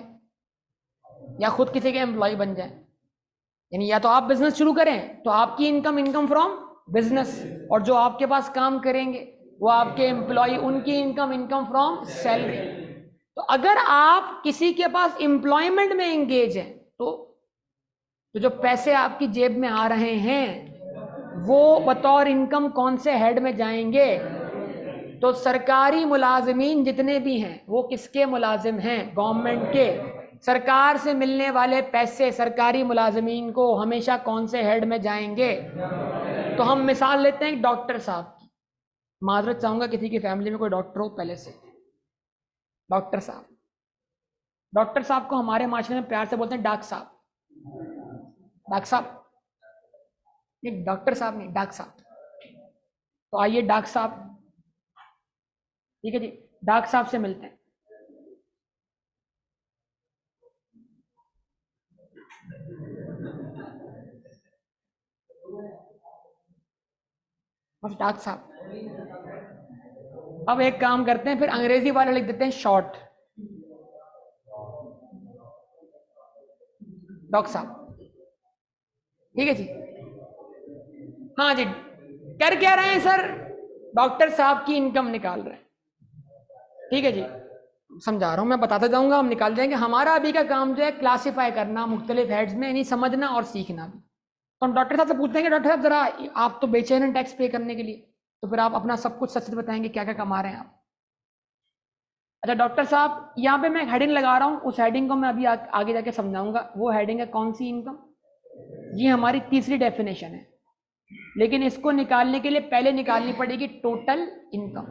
या खुद किसी के एम्प्लॉय बन जाए। यानी या तो आप बिजनेस शुरू करें तो आपकी इनकम फ्रॉम बिजनेस, और जो आपके पास काम करेंगे वो आपके एम्प्लॉय, उनकी इनकम फ्रॉम सैलरी। तो अगर आप किसी के पास एम्प्लॉयमेंट में एंगेज हैं तो जो पैसे आपकी जेब में आ रहे हैं वो बतौर इनकम कौन से हेड में जाएंगे? तो सरकारी मुलाजिमीन जितने भी हैं वो किसके मुलाजिम हैं? गवर्नमेंट के। सरकार से मिलने वाले पैसे सरकारी मुलाजिमीन को हमेशा कौन से हेड में जाएंगे? तो हम मिसाल लेते हैं डॉक्टर साहब की। माजरत चाहूंगा किसी की फैमिली में कोई डॉक्टर हो पहले से। डॉक्टर साहब को हमारे माशरे में प्यार से बोलते हैं डॉक्टर साहब। डॉक्टर साहब नहीं, डॉक्टर साहब नहीं, डॉक्टर साहब। तो आइए डॉक्टर साहब, ठीक है जी, डॉक्टर साहब से मिलते हैं। बस डॉक्टर साहब। अब एक काम करते हैं, फिर अंग्रेजी वाले लिख देते हैं शॉर्ट, डॉक्टर साहब। ठीक है जी। हाँ जी, कर क्या रहे हैं सर? डॉक्टर साहब की इनकम निकाल रहे हैं। ठीक है जी, समझा रहा हूं, मैं बताता जाऊंगा, हम निकाल जाएंगे। हमारा अभी का काम जो है क्लासिफाई करना मुख्तलिफ हेड्स में, यानी समझना और सीखना भी। तो हम डॉक्टर साहब से पूछते हैं कि डॉक्टर साहब जरा आप तो बेचैन हैं टैक्स पे करने के लिए, तो फिर आप अपना सब कुछ सच बताएंगे, क्या क्या कमा रहे हैं आप। अच्छा डॉक्टर साहब, यहाँ पे मैं एक हेडिंग लगा रहा हूँ, उस हेडिंग को मैं अभी आगे जाके समझाऊंगा। वो हेडिंग है कौन सी? इनकम। ये हमारी तीसरी डेफिनेशन है, लेकिन इसको निकालने के लिए पहले निकालनी पड़ेगी टोटल इनकम,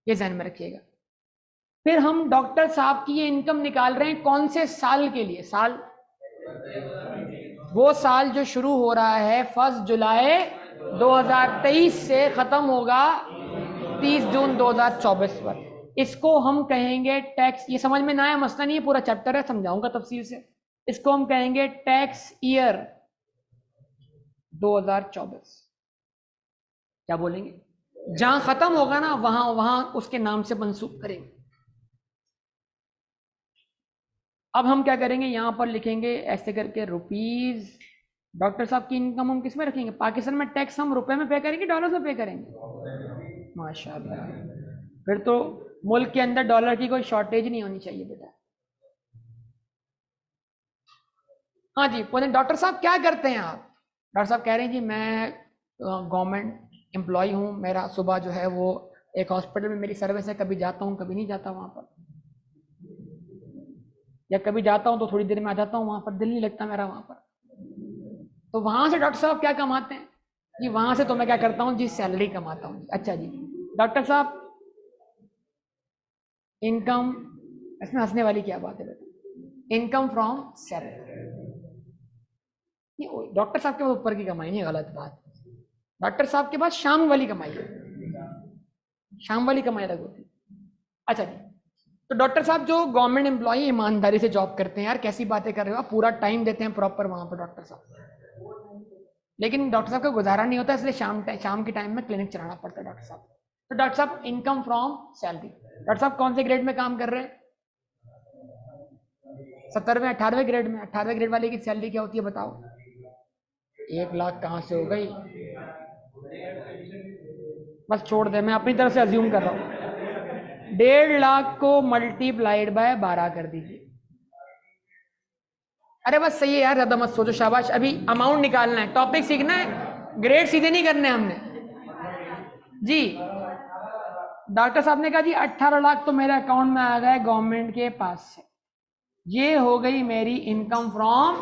ये ध्यान में रखिएगा। फिर हम डॉक्टर साहब की ये इनकम निकाल रहे हैं कौन से साल के लिए? साल, वो साल जो शुरू हो रहा है 1 जुलाई 2023 से खत्म होगा 30 जून 2024 पर। इसको हम कहेंगे टैक्स। ये समझ में ना आया मसला नहीं है, पूरा चैप्टर है, समझाऊंगा तफसील से। इसको हम कहेंगे टैक्स ईयर 2024। क्या बोलेंगे? जहां खत्म होगा ना वहां उसके नाम से मंसूब करेंगे। अब हम क्या करेंगे, यहां पर लिखेंगे ऐसे करके रुपीज। डॉक्टर साहब की इनकम हम किस में रखेंगे? पाकिस्तान में टैक्स हम रुपए में पे करेंगे, डॉलर में पे करेंगे? माशाल्लाह। फिर तो मुल्क के अंदर डॉलर की कोई शॉर्टेज नहीं होनी चाहिए बेटा। हाँ जी, बोले डॉक्टर साहब क्या करते हैं आप? डॉक्टर साहब कह रहे हैं जी मैं गवर्नमेंट एम्प्लॉय हूँ, मेरा सुबह जो है वो एक हॉस्पिटल में मेरी सर्विस है, कभी जाता हूँ कभी नहीं जाता वहाँ पर, या कभी जाता हूँ तो थोड़ी देर में आ जाता हूँ, वहाँ पर दिल नहीं लगता मेरा वहाँ पर। तो वहाँ से डॉक्टर साहब क्या कमाते हैं जी? वहाँ से तो मैं क्या करता हूँ जी, सैलरी कमाता हूँ। अच्छा जी डॉक्टर साहब, इनकम, इसमें हंसने वाली क्या बात है बेटा? Income from salary. डॉक्टर साहब के पास ऊपर की कमाई नहीं, गलत बात। डॉक्टर साहब के पास शाम वाली कमाई है, शाम वाली कमाई अलग होती है। अच्छा जी, तो डॉक्टर साहब जो गवर्नमेंट एम्प्लॉय ईमानदारी से जॉब करते हैं, यार कैसी बातें कर रहे हो आप, पूरा टाइम देते हैं प्रॉपर वहां पर डॉक्टर साहब, लेकिन डॉक्टर साहब का गुजारा नहीं होता, इसलिए शाम के टाइम में क्लिनिक चलाना पड़ता है डॉक्टर साहब। तो डॉक्टर साहब इनकम फ्रॉम सैलरी, डॉक्टर साहब कौन से ग्रेड में काम कर रहे हैं? 17वें 18वें ग्रेड में। 18वें ग्रेड वाले की सैलरी क्या होती है बताओ? 1 लाख कहाँ से हो गई? बस छोड़ दे, मैं अपनी तरफ से अज्यूम कर रहा हूँ। 1.5 लाख को मल्टीप्लाइड बाय 12 कर दीजिए। अरे बस सही है यार, ज्यादा मत सोचो, शाबाश। अभी अमाउंट निकालना है, टॉपिक सीखना है, ग्रेड सीधे नहीं करने हमने जी। डॉक्टर साहब ने कहा जी 18 लाख तो मेरे अकाउंट में आ गए गवर्नमेंट के पास से, ये हो गई मेरी इनकम फ्रॉम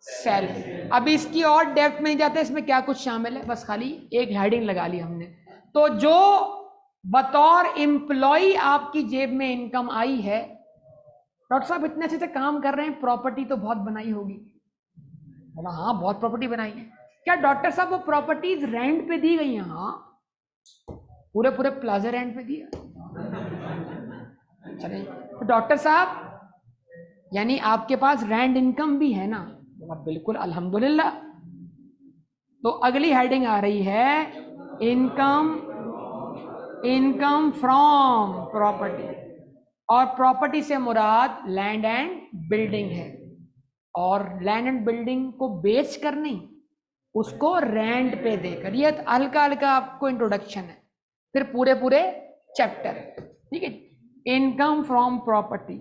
सैलरी। अभी इसकी और डेप्थ में नहीं जाते, इसमें क्या कुछ शामिल है, बस खाली एक हेडिंग लगा ली हमने। तो जो बतौर एम्प्लॉय आपकी जेब में इनकम आई है, डॉक्टर साहब इतने अच्छे से काम कर रहे हैं, प्रॉपर्टी तो बहुत बनाई होगी। बोला हाँ बहुत प्रॉपर्टी बनाई है। क्या डॉक्टर साहब वो प्रॉपर्टीज रेंट पे दी गई हैं? हाँ, पूरे पूरे प्लाजा रेंट पे दिया। चलिए, तो डॉक्टर साहब यानी आपके पास रेंट इनकम भी है ना? बोला बिल्कुल अल्हम्दुलिल्लाह। तो अगली हेडिंग आ रही है इनकम, इनकम फ्रॉम प्रॉपर्टी, और प्रॉपर्टी से मुराद लैंड एंड बिल्डिंग है, और लैंड एंड बिल्डिंग को बेच कर नहीं, उसको रेंट पे देकर। ये हल्का हल्का आपको इंट्रोडक्शन है, फिर पूरे पूरे चैप्टर, ठीक है। Income from property.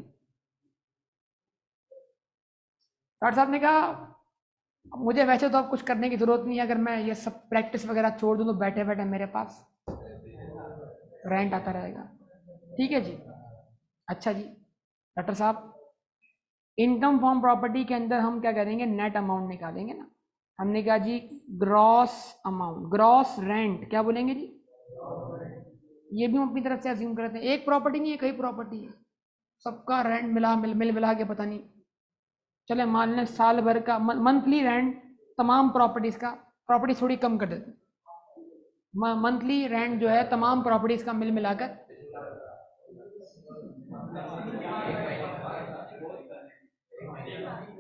डॉक्टर साहब ने कहा मुझे वैसे तो अब कुछ करने की जरूरत नहीं है, अगर मैं ये सब प्रैक्टिस वगैरह छोड़ दूं तो बैठे बैठे मेरे पास रेंट आता रहेगा। ठीक है जी। अच्छा जी डॉक्टर साहब, इनकम फ्रॉम प्रॉपर्टी के अंदर हम क्या करेंगे? नेट अमाउंट निकालेंगे ना। हमने कहा जी ग्रॉस अमाउंट, ग्रॉस रेंट क्या बोलेंगे जी? ये भी हम अपनी तरफ से अज्यूम करते हैं, एक प्रॉपर्टी नहीं है, कई प्रॉपर्टी है, सबका रेंट मिला के पता नहीं, चले मान लें साल भर का मंथली रेंट तमाम प्रॉपर्टीज का, प्रॉपर्टी थोड़ी कम कर देते, मंथली रेंट जो है तमाम प्रॉपर्टीज का मिलाकर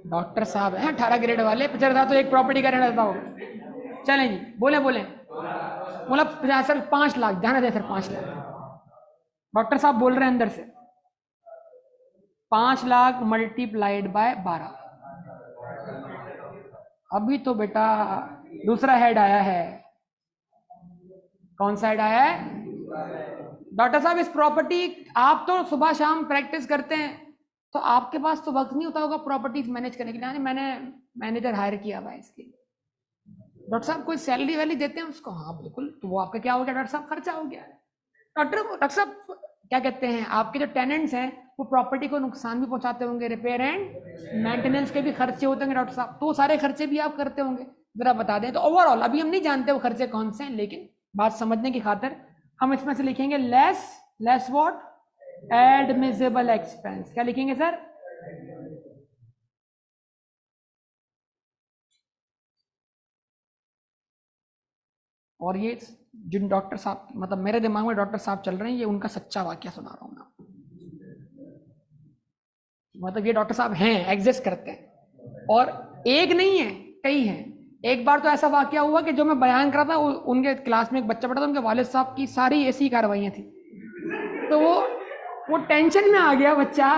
डॉक्टर साहब हैं 18 ग्रेड वाले, 50,000 तो एक प्रॉपर्टी का रेंट रहता होगा। चलें जी, बोले बोले बोला 50 सर 5 लाख, ध्यान दे सर 5 लाख। डॉक्टर साहब बोल रहे हैं अंदर से 5 लाख मल्टीप्लाइड बाय 12। अभी तो बेटा दूसरा हेड आया है। कौन सा हेड आया है? डॉक्टर साहब इस प्रॉपर्टी, आप तो सुबह शाम प्रैक्टिस करते हैं, तो आपके पास तो वक्त नहीं होता होगा प्रॉपर्टीज मैनेज करने के लिए। मैंने मैनेजर हायर किया हुआ है इसके। डॉक्टर साहब कोई सैलरी वैली देते हैं उसको? हाँ बिल्कुल। तो वो आपका क्या हो गया डॉक्टर साहब? खर्चा हो गया। डॉक्टर साहब क्या कहते हैं, आपके जो टेनेंट्स हैं वो प्रॉपर्टी को नुकसान भी पहुंचाते होंगे, रिपेयर एंड मेंटेनेंस के भी खर्चे होते होंगे डॉक्टर साहब, तो सारे खर्चे भी आप करते होंगे, जरा बता दें। तो ओवरऑल अभी हम नहीं जानते वो खर्चे कौन से हैं, लेकिन बात समझने की खातिर हम इसमें से लिखेंगे लेस व्हाट? Admissible expense. क्या लिखेंगे सर? और ये जिन डॉक्टर साहब, मतलब मेरे दिमाग में डॉक्टर साहब चल रहे हैं, ये उनका सच्चा वाक्य सुना रहा हूं मैं आपको। मतलब ये डॉक्टर साहब हैं, एग्जिस्ट करते हैं, और एक नहीं है, कई हैं। एक बार तो ऐसा वाक्य हुआ कि जो मैं बयान कर रहा था, उनके क्लास में एक बच्चा पढ़ा था, उनके वालिद साहब की सारी ऐसी कार्रवाइयाँ थी, तो वो टेंशन में आ गया बच्चा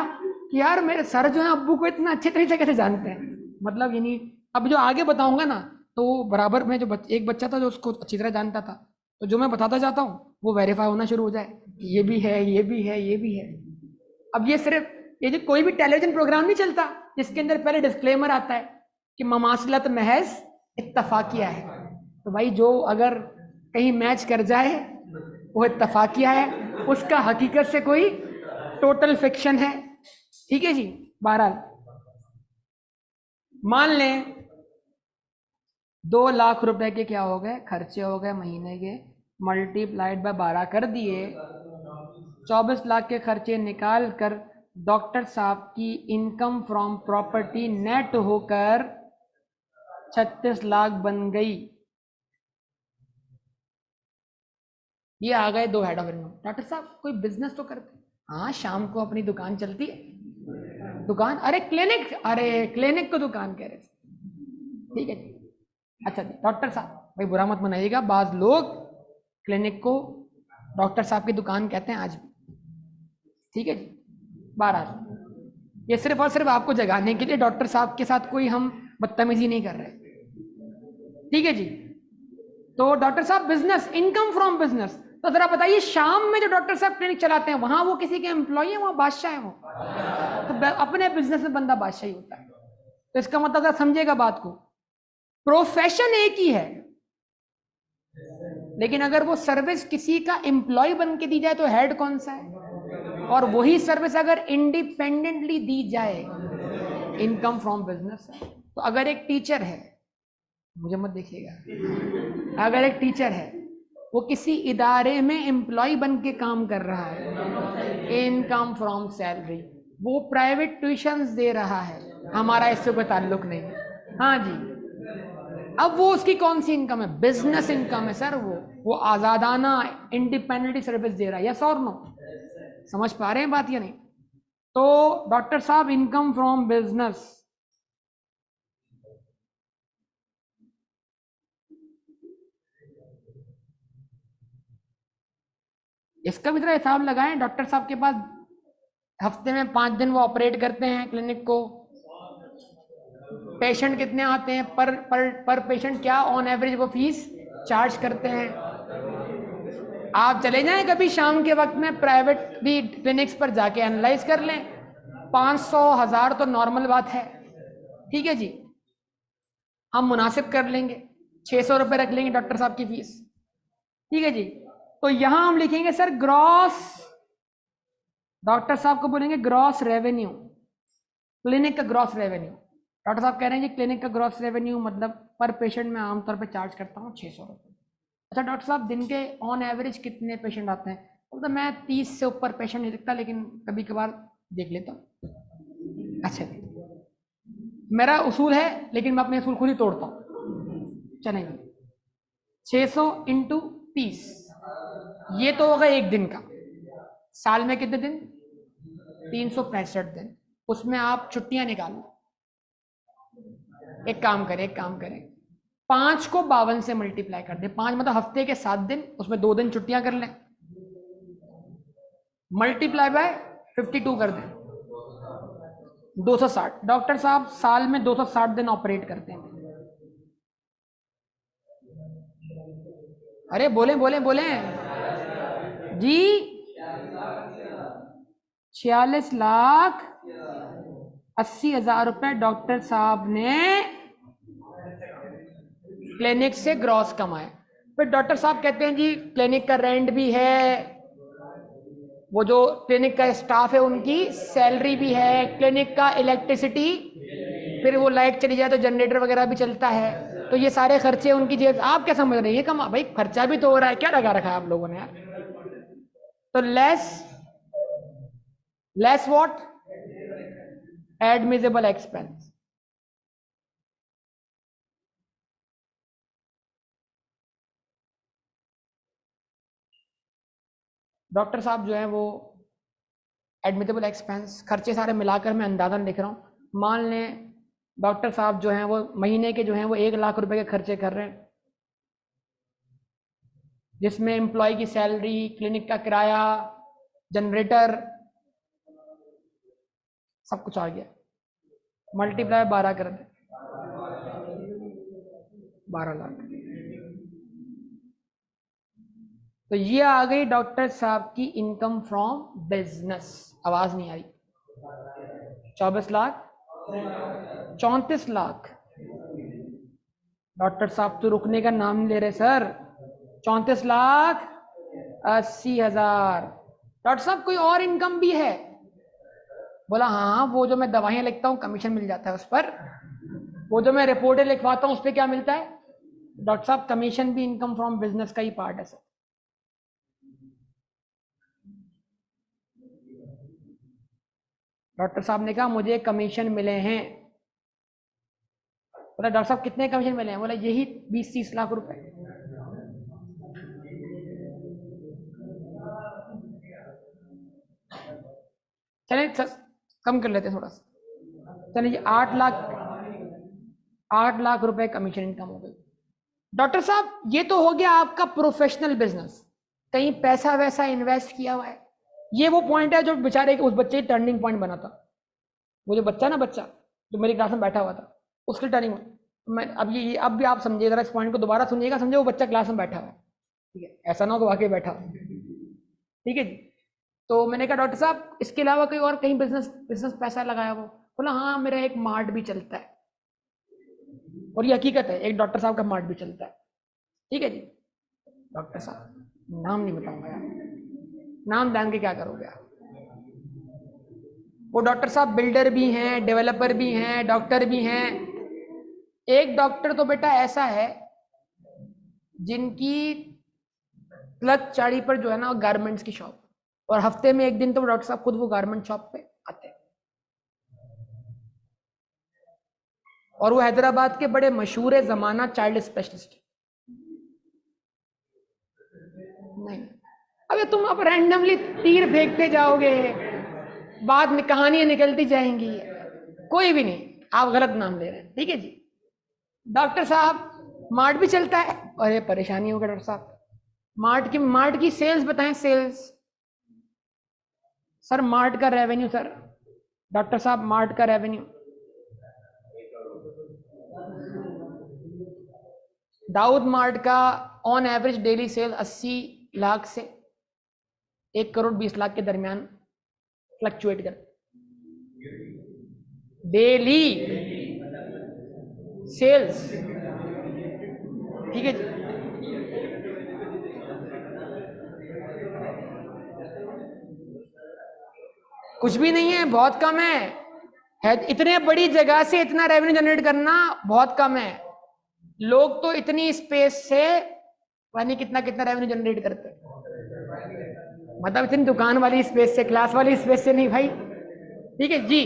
कि यार मेरे सर जो है अब्बू को इतना अच्छे तरीके से कैसे जानते हैं। मतलब यानी अब जो आगे बताऊंगा ना, तो बराबर में जो एक बच्चा था जो उसको अच्छी तरह जानता था, तो जो मैं बताता जाता हूँ वो वेरीफाई होना शुरू हो जाए। ये भी है, ये भी है, ये भी है। अब ये सिर्फ ये जो कोई भी टेलीविजन प्रोग्राम नहीं चलता जिसके अंदर पहले डिस्क्लेमर आता है कि ममासलत महज इत्तफाकिया है, तो भाई जो अगर कहीं मैच कर जाए वो इत्तफाकिया है, उसका हकीकत से कोई टोटल फिक्शन है। ठीक है जी। बहरहाल मान लें 2 लाख रुपए के क्या हो गए, खर्चे हो गए महीने के, मल्टीप्लाइड बाय 12 कर दिए, 24 लाख के खर्चे निकाल कर डॉक्टर साहब की इनकम फ्रॉम प्रॉपर्टी नेट होकर 36 लाख बन गई। ये आ गए 2 हेड ऑफ इनकम। डॉक्टर साहब कोई बिजनेस तो करते? हाँ, शाम को अपनी दुकान चलती है। दुकान? अरे क्लिनिक, अरे क्लिनिक को दुकान कह रहे थे। ठीक है जी। अच्छा जी। डॉक्टर साहब, भाई बुरा मत मनाइएगा, बाज लोग क्लिनिक को डॉक्टर साहब की दुकान कहते हैं आज भी। ठीक है जी। 12, ये सिर्फ और सिर्फ आपको जगाने के लिए, डॉक्टर साहब के साथ कोई हम बदतमीजी नहीं कर रहे। ठीक है जी। तो डॉक्टर साहब बिजनेस, इनकम फ्रॉम बिजनेस, तो जरा बताइए शाम में जो डॉक्टर साहब क्लिनिक चलाते हैं वहां वो किसी के एम्प्लॉय है? वहां बादशाह है वो। तो अपने बिजनेस में बंदा बादशाह ही होता है। तो इसका मतलब जरा समझिएगा बात को, प्रोफेशन एक ही है, लेकिन अगर वो सर्विस किसी का एम्प्लॉय बन के दी जाए तो हेड कौन सा है? और वही सर्विस अगर इंडिपेंडेंटली दी जाए, इनकम फ्रॉम बिजनेस है। तो अगर एक टीचर है, मुझे मत देखिएगा, अगर एक टीचर है वो किसी इदारे में एम्प्लॉय बन के काम कर रहा है, इनकम फ्रॉम सैलरी, वो प्राइवेट ट्यूशंस दे रहा है, हमारा इससे कोई ताल्लुक नहीं है। हाँ जी। अब वो उसकी कौन सी इनकम है? बिजनेस इनकम है सर। वो आजादाना इंडिपेंडेंटली सर्विस दे रहा है। यस और नो? समझ पा रहे हैं बात या नहीं? तो डॉक्टर साहब इनकम फ्रॉम बिजनेस, इसका भी थोड़ा हिसाब लगाएं। डॉक्टर साहब के पास हफ्ते में 5 दिन वो ऑपरेट करते हैं क्लिनिक को, पेशेंट कितने आते हैं पर पेशेंट क्या ऑन एवरेज वो फीस चार्ज करते हैं। आप चले जाएं कभी शाम के वक्त में प्राइवेट भी क्लिनिक्स पर जाके एनालाइज कर लें, 500 1000 तो नॉर्मल बात है। ठीक है जी। हम मुनासिब कर लेंगे, 600 रुपए रख लेंगे डॉक्टर साहब की फीस। ठीक है जी। तो यहां हम लिखेंगे सर ग्रॉस, डॉक्टर साहब को बोलेंगे ग्रॉस रेवेन्यू, क्लिनिक का ग्रॉस रेवेन्यू। डॉक्टर साहब कह रहे हैं जी क्लिनिक का ग्रॉस रेवेन्यू मतलब पर पेशेंट में आमतौर पर चार्ज करता हूँ 600 रुपये। अच्छा डॉक्टर साहब दिन के ऑन एवरेज कितने पेशेंट आते हैं? तो मैं 30 से ऊपर पेशेंट नहीं दिखता, लेकिन कभी कभार देख लेता हूँ। अच्छा, मेरा उसूल है लेकिन मैं अपने उसूल खुद ही तोड़ता हूँ। चलेंगे 600 इंटू 30, ये तो होगा एक दिन का। साल में कितने दिन? 365 दिन। उसमें आप छुट्टियां निकालो। एक काम करें, एक काम करें, 5 को 52 से मल्टीप्लाई कर दें। 5 मतलब हफ्ते के 7 दिन, उसमें 2 दिन छुट्टियां कर लें, मल्टीप्लाई बाय 52 कर दें, 260। डॉक्टर साहब साल में 260 दिन ऑपरेट करते हैं। अरे बोले बोले बोले जी। 46,80,000 रुपए डॉक्टर साहब ने क्लिनिक से ग्रॉस कमाए। फिर डॉक्टर साहब कहते हैं जी क्लिनिक का रेंट भी है, वो जो क्लिनिक का स्टाफ है उनकी सैलरी भी है, क्लिनिक का इलेक्ट्रिसिटी, फिर वो लाइट चली जाए तो जनरेटर वगैरह भी चलता है, तो ये सारे खर्चे उनकी जेब। आप क्या समझ रहे हैं? कमा भाई, खर्चा भी तो हो रहा है, क्या लगा रखा है आप लोगों ने यार? तो less what? Admissible expense. Doctor साहब जो है वो एडमिटेबल एक्सपेंस, खर्चे सारे मिलाकर मैं अंदाजन लिख रहा हूँ। मान लें डॉक्टर साहब जो हैं वो महीने के जो हैं वो 1 लाख रुपए के खर्चे कर रहे हैं, जिसमें एम्प्लॉय की सैलरी, क्लिनिक का किराया, जनरेटर, सब कुछ आ गया। मल्टीप्लाई 12 कर दे, 12 लाख। तो ये आ गई डॉक्टर साहब की इनकम फ्रॉम बिजनेस। आवाज नहीं आ रही। 24 लाख, 34 लाख। डॉक्टर साहब तो रुकने का नाम नहीं ले रहे सर। 34,80,000। डॉक्टर साहब कोई और इनकम भी है? बोला हाँ, वो जो मैं दवाइयां लिखता हूँ कमीशन मिल जाता है उस पर। वो जो मैं रिपोर्टें लिखवाता हूँ उस पर क्या मिलता है? डॉक्टर साहब कमीशन भी इनकम फ्रॉम बिजनेस का ही पार्ट है सर। डॉक्टर साहब ने कहा मुझे कमीशन मिले हैं। बोला डॉक्टर साहब कितने कमीशन मिले हैं? बोला यही 20-30 लाख रुपए। चलिए कम कर लेते थोड़ा सा। चलिए 8 लाख रुपए कमीशन इनकम हो गई। डॉक्टर साहब ये तो हो गया आपका प्रोफेशनल बिजनेस, कहीं पैसा वैसा इन्वेस्ट किया हुआ है? ये वो पॉइंट है जो बेचारे उस बच्चे की टर्निंग पॉइंट बना था। वो जो बच्चा ना, बच्चा जो मेरी क्लास में बैठा हुआ था, उसकी टर्निंग पॉइंट। मैं अब भी आप समझिए जरा, इस पॉइंट को दोबारा सुनिएगा। समझे वो बच्चा क्लास में बैठा हुआ है, ठीक है, ऐसा ना हो कि वाकई बैठा हो, ठीक है जी। तो मैंने कहा डॉक्टर साहब इसके अलावा कोई और कहीं बिजनेस पैसा लगाया? वो बोला हाँ मेरा एक मार्ट भी चलता है। और ये हकीकत है, एक डॉक्टर साहब का मार्ट भी चलता है, ठीक है जी। डॉक्टर साहब नाम नहीं बताऊंगा यार, नाम जान के क्या करोगे आप। वो डॉक्टर साहब बिल्डर भी हैं, डेवलपर भी हैं, डॉक्टर भी हैं। एक डॉक्टर तो बेटा ऐसा है जिनकी क्लच चाड़ी पर जो है ना गारमेंट्स की शॉप, और हफ्ते में एक दिन तो डॉक्टर साहब खुद वो गारमेंट शॉप पे आते हैं। और वो हैदराबाद के बड़े मशहूर है जमाना चाइल्ड स्पेशलिस्ट। नहीं, अबे तुम अब रैंडमली तीर फेंकते जाओगे, बाद में कहानियां निकलती जाएंगी। कोई भी नहीं, आप गलत नाम ले रहे हैं, ठीक है जी। डॉक्टर साहब मार्ट भी चलता है। अरे परेशानी होगा डॉक्टर साहब, मार्ट की सेल्स बताएं, सेल्स। सर मार्ट का रेवेन्यू सर, डॉक्टर साहब मार्ट का रेवेन्यू, दाऊद मार्ट का on average daily cell 80 lakh से 1 करोड़ 20 लाख के दरमियान फ्लक्चुएट कर डेली सेल्स, ठीक है जी। कुछ भी नहीं है, बहुत कम है इतने बड़ी जगह से इतना रेवेन्यू जनरेट करना बहुत कम है। लोग तो इतनी स्पेस से पानी कितना कितना रेवेन्यू जनरेट करते हैं, मतलब इतनी दुकान वाली स्पेस से, क्लास वाली स्पेस से नहीं भाई, ठीक है जी।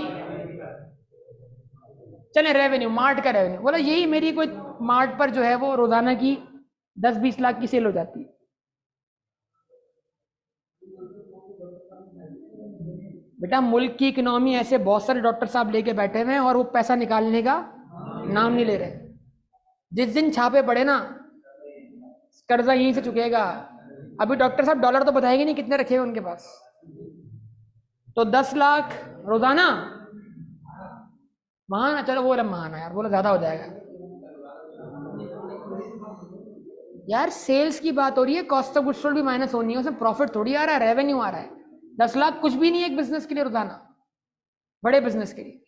चले रेवेन्यू, मार्ट का रेवेन्यू बोला यही मेरी कोई मार्ट पर जो है वो रोजाना की 10-20 लाख की सेल हो जाती है। बेटा मुल्क की इकोनॉमी ऐसे बहुत सारे डॉक्टर साहब लेके बैठे हुए हैं और वो पैसा निकालने का नाम नहीं ले रहे। जिस दिन छापे पड़े ना, कर्जा यहीं से चुकेगा। अभी डॉक्टर साहब डॉलर तो बताएंगे नहीं कितने रखे हुए उनके पास। तो 10 लाख रोजाना महाना, चलो बोला महाना यार, बोला ज्यादा हो जाएगा यार। सेल्स की बात हो रही है, कॉस्ट ऑफ गुड्स सोल्ड भी माइनस होनी है, उसमें प्रॉफिट थोड़ी आ रहा है, रेवेन्यू आ रहा है। 10 लाख कुछ भी नहीं है एक बिजनेस के लिए रोजाना, बड़े बिजनेस के लिए।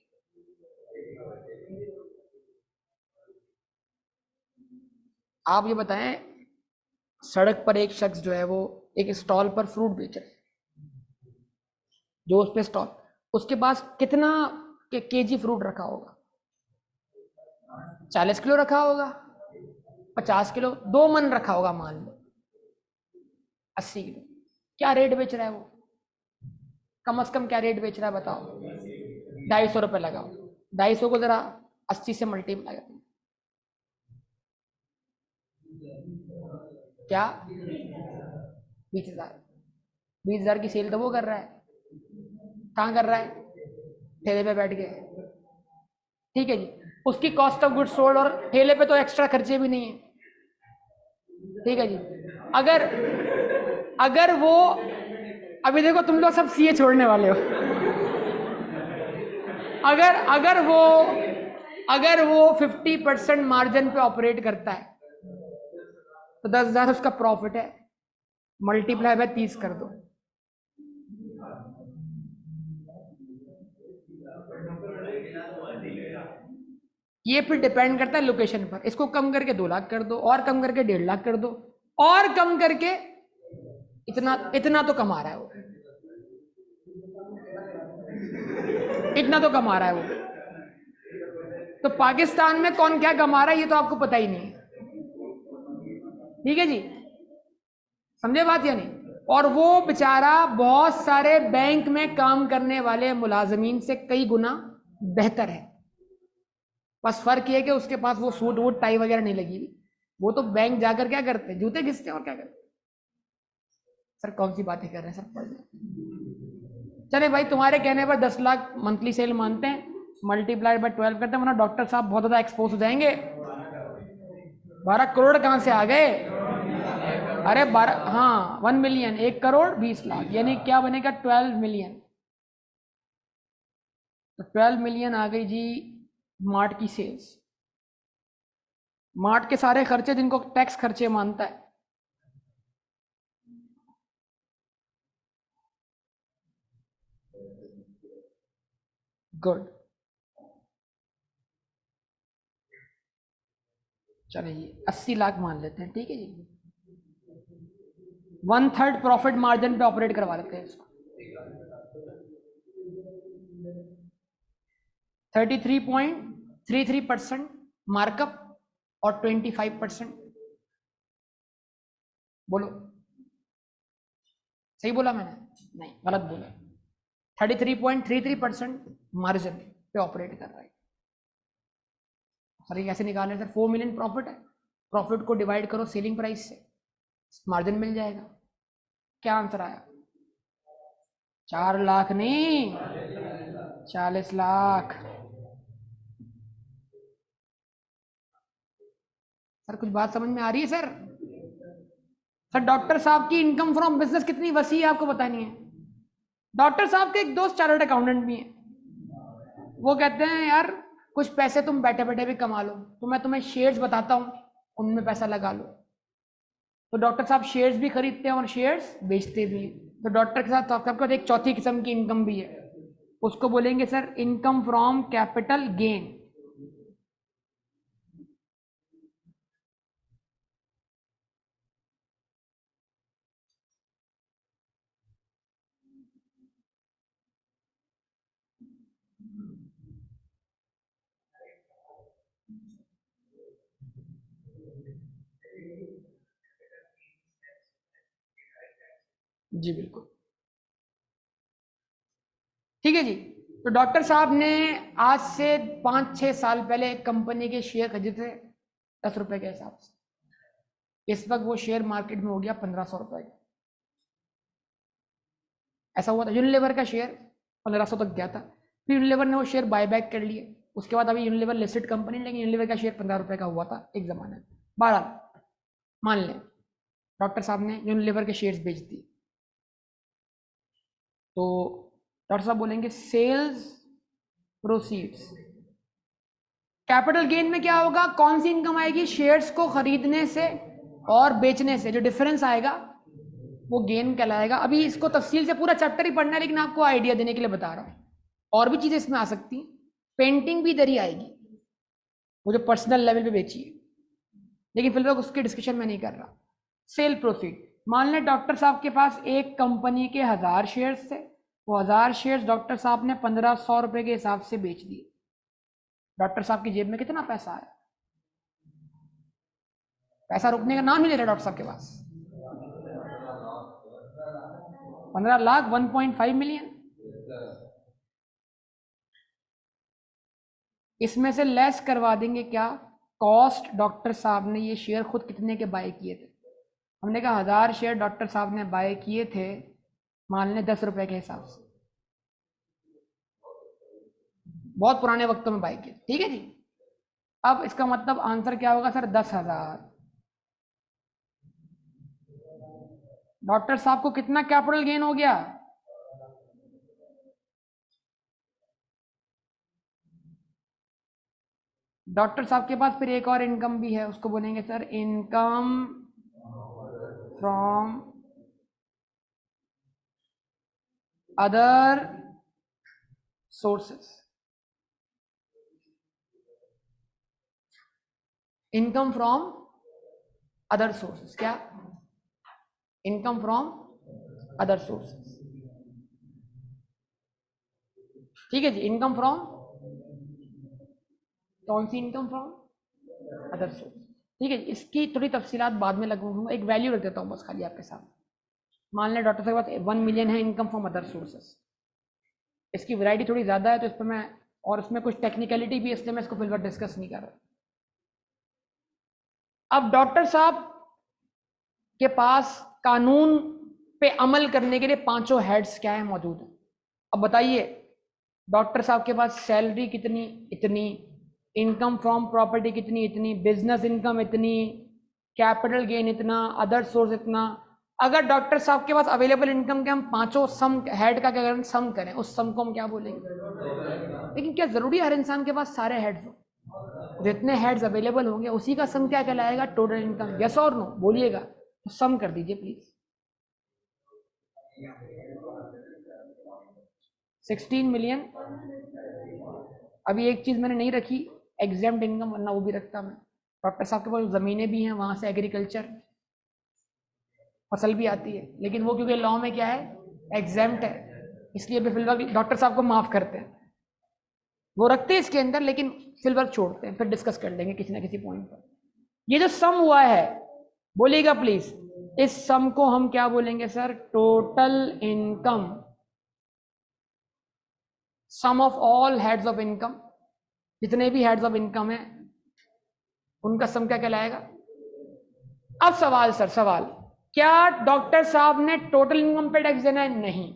आप ये बताएं, सड़क पर एक शख्स जो है वो एक स्टॉल पर फ्रूट बेच रहे, जो उस पे स्टॉल, उसके पास कितना केजी फ्रूट रखा होगा? 40 किलो रखा होगा, 50 किलो, 2 मन रखा होगा मान लो, 80 किलो। क्या रेट बेच रहा है वो? कम से कम क्या रेट बेच रहा है बताओ? 250 रुपये लगाओ, 250 को जरा 80 से मल्टीप्लाई करो, क्या 20,000। 20,000 की सेल तो वो कर रहा है, कहाँ कर रहा है? ठेले पे बैठ के, ठीक है जी। उसकी कॉस्ट ऑफ गुड्स सोल्ड, और ठेले पे तो एक्स्ट्रा खर्चे भी नहीं है, ठीक है जी। अगर अगर वो, अभी देखो तुम लोग सब सीए छोड़ने वाले हो, अगर अगर वो 50% मार्जिन पे ऑपरेट करता है तो 10,000 उसका प्रॉफिट है। मल्टीप्लाई बाय 30 कर दो। ये फिर डिपेंड करता है लोकेशन पर। इसको कम करके 2 लाख कर दो, और कम करके 1.5 लाख कर दो, और कम करके इतना इतना तो कमा रहा है वो, इतना तो कमा रहा है वो। तो पाकिस्तान में कौन क्या कमा रहा है ये तो आपको पता ही नहीं है। ठीक है जी, समझे बात या नहीं? और वो बेचारा बहुत सारे बैंक में काम करने वाले मुलाजमीन से कई गुना बेहतर है। बस फर्क ये है कि उसके पास वो सूट वूट टाई वगैरह नहीं लगी हुई। वो तो बैंक जाकर क्या करते हैं, जूते घिसते हैं और क्या करते हैं। सर कौन सी बातें कर रहे हैं सर, पढ़ लें। चले भाई, तुम्हारे कहने पर 10 लाख मंथली सेल मानते हैं, मल्टीप्लाई बाय 12 करते हैं, वरना डॉक्टर साहब बहुत ज्यादा एक्सपोज हो जाएंगे। 12 करोड़ कहां से आ गए? अरे 12, हाँ 1 मिलियन, 1 करोड़ 20 लाख, यानी क्या बनेगा? 12 मिलियन। तो 12 मिलियन आ गई जी मार्ट की सेल्स। मार्ट के सारे खर्चे जिनको टैक्स खर्चे मानता है, गुड। चलिए 80 लाख मान लेते हैं, ठीक है जी। 1/3 प्रॉफिट मार्जिन पे ऑपरेट करवा लेते हैं इसको। 33.33% मार्कअप और 25%। बोलो, सही बोला मैंने? नहीं, गलत बोला। 33.33% मार्जिन पे ऑपरेट कर रहा है। सर ये कैसे निकालें सर? 4 मिलियन प्रॉफिट है, प्रॉफिट को डिवाइड करो सेलिंग प्राइस से, मार्जिन मिल जाएगा। क्या आंसर आया? 4 लाख नहीं, 40 लाख। सर कुछ बात समझ में आ रही है सर? सर डॉक्टर साहब की इनकम फ्रॉम बिजनेस कितनी वसी है आपको बतानी है। डॉक्टर साहब के एक दोस्त चार्टर्ड अकाउंटेंट भी है। वो कहते हैं यार कुछ पैसे तुम बैठे बैठे भी कमा लो, तो मैं तुम्हें शेयर्स बताता हूँ, उनमें पैसा लगा लो। तो डॉक्टर साहब शेयर्स भी खरीदते हैं और शेयर्स बेचते भी हैं। तो डॉक्टर के साथ आपका एक चौथी किस्म की इनकम भी है, उसको बोलेंगे sir income from capital gain. जी बिल्कुल, ठीक है जी। तो डॉक्टर साहब ने आज से 5-6 साल पहले एक कंपनी के शेयर खरीदे थे 10 रुपए के हिसाब से। इस वक्त वो शेयर मार्केट में हो गया 1500 रुपए का। ऐसा हुआ था, यूनिलीवर का शेयर 1500 तक गया था, फिर यूनिलीवर ने वो शेयर बायबैक कर लिए। उसके बाद अभी यूनिलीवर लिस्टेड कंपनी, लेकिन यूनिलीवर का शेयर 15 रुपए का हुआ था एक जमाने में। 12 मान लें, डॉक्टर साहब ने यूनिलीवर के शेयर्स बेच दिए। तो डॉक्टर साहब बोलेंगे सेल्स प्रोसीड्स। कैपिटल गेन में क्या होगा, कौन सी इनकम आएगी? शेयर्स को खरीदने से और बेचने से जो डिफरेंस आएगा वो गेन कहलाएगा। अभी इसको तफसील से पूरा चैप्टर ही पढ़ना है, लेकिन आपको आइडिया देने के लिए बता रहा हूँ। और भी चीजें इसमें आ सकती हैं, पेंटिंग भी इधर ही आएगी, वो जो पर्सनल लेवल पे बेची है, लेकिन फिलहाल उसकी डिस्कशन में नहीं कर रहा। सेल प्रोसीड, मान लें डॉक्टर साहब के पास एक कंपनी के 1000 शेयर्स थे, वो 1000 शेयर्स डॉक्टर साहब ने 1500 रुपए के हिसाब से बेच दिए। डॉक्टर साहब की जेब में कितना पैसा आया? पैसा रुकने का नाम नहीं ले रहा डॉक्टर साहब के पास। 15 लाख, 1.5 मिलियन। इसमें से लेस करवा देंगे क्या कॉस्ट, डॉक्टर साहब ने ये शेयर खुद कितने के बाय किए थे। हमने कहा 1000 शेयर डॉक्टर साहब ने बाय किए थे, मान लें 10 रुपए के हिसाब से, बहुत पुराने वक्तों में बाय किए, ठीक है जी। अब इसका मतलब आंसर क्या होगा सर? 10,000। डॉक्टर साहब को कितना कैपिटल गेन हो गया? डॉक्टर साहब के पास फिर एक और इनकम भी है, उसको बोलेंगे sir income from other sources, income from other sources, क्या? इनकम फ्रॉम अदर सोर्सेस, ठीक है जी। इनकम फ्रॉम, कौन सी इनकम फ्रॉम? अदर सोर्स, ठीक है। इसकी थोड़ी तफसीलात बाद में लगूंगा, एक वैल्यू रख देता हूँ बस खाली आपके साथ। मान लें डॉक्टर साहब के पास 1 मिलियन है इनकम फ्रॉम अदर सोर्सेस, इसकी वैरायटी थोड़ी ज़्यादा है तो इस पर मैं, और इसमें कुछ टेक्निकलिटी भी है इसलिए मैं इसको फिलहाल डिस्कस नहीं कर रहा। अब डॉक्टर साहब के पास कानून पे अमल करने के लिए पांचों हेड्स क्या है मौजूद है। अब बताइए, डॉक्टर साहब के पास सैलरी कितनी? इतनी। इनकम फ्रॉम प्रॉपर्टी कितनी? इतनी। बिजनेस इनकम इतनी। कैपिटल गेन इतना। अदर सोर्स इतना। अगर डॉक्टर साहब के पास अवेलेबल इनकम के हम पांचों सम हेड का क्या करें, सम करें, उस सम को हम क्या बोलेंगे? लेकिन क्या जरूरी है हर इंसान के पास सारे हेड्स हो? जितने हेड्स अवेलेबल होंगे उसी का सम क्या कहलाएगा? Total income. यस और नो बोलिएगा, तो सम कर दीजिए प्लीज। 16 मिलियन। अभी एक चीज मैंने नहीं रखी, एग्जाम्ड इनकम, वरना वो भी रखता मैं। डॉक्टर साहब के पास जमीनें भी हैं, वहां से एग्रीकल्चर फसल भी आती है, लेकिन वो क्योंकि लॉ में क्या है, एग्जाम्ट है, इसलिए भी फिलहाल डॉक्टर साहब को माफ करते हैं। वो रखते हैं इसके अंदर, लेकिन फिलहाल छोड़ते हैं, फिर डिस्कस कर लेंगे किसी ना किसी पॉइंट पर। ये जो सम हुआ है, बोलिएगा प्लीज, इस सम को हम क्या बोलेंगे sir? Total income, sum of all heads of income, जितने भी हेड्स ऑफ इनकम है उनका सम क्या कहलाएगा? अब सवाल सर, सवाल, क्या डॉक्टर साहब ने टोटल इनकम पे टैक्स देना है? नहीं।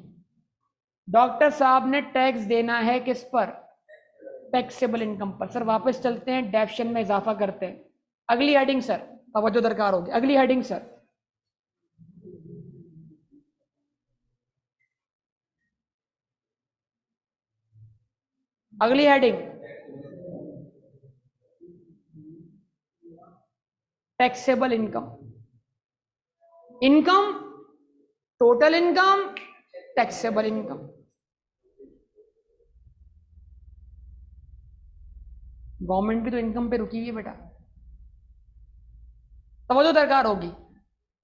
डॉक्टर साहब ने टैक्स देना है किस पर? टैक्सेबल इनकम पर। सर वापस चलते हैं, डेफिनेशन में इजाफा करते हैं। अगली हेडिंग सर, तवज्जो दरकार होगी। अगली हेडिंग सर, अगली heading, taxable income. Income, total income, taxable income. Government भी तो इनकम पे रुकी हुई है बेटा, तवज्जो दरकार होगी।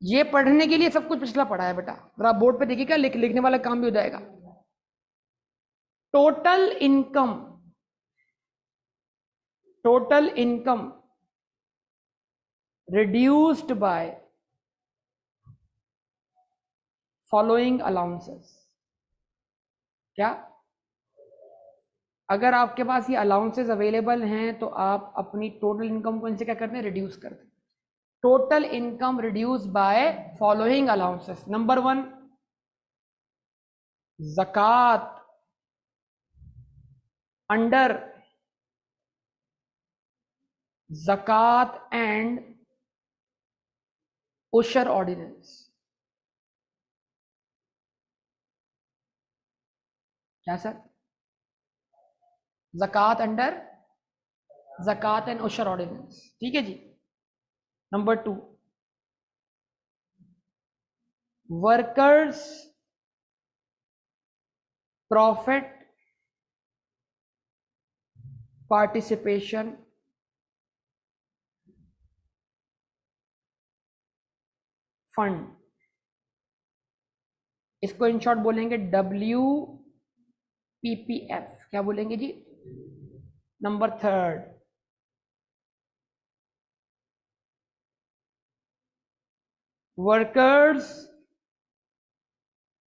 ये पढ़ने के लिए सब कुछ पिछला पढ़ा है बेटा, अगर आप बोर्ड पे देखिएगा, लिखने वाला काम भी हो जाएगा। Total income, total income reduced by following allowances. क्या? अगर आपके पास ये अलाउंसेस अवेलेबल हैं तो आप अपनी टोटल इनकम को इनसे क्या करते हैं? रिड्यूस करते हैं। Total income reduce by following allowances. Number 1, Zakat under Zakat and Ushr ordinance. क्या सर? Zakat under Zakat and Ushr ordinance, ठीक है जी। Number 2, workers profit participation fund, इसको इन शॉर्ट बोलेंगे WPPF। क्या बोलेंगे जी? नंबर 3, वर्कर्स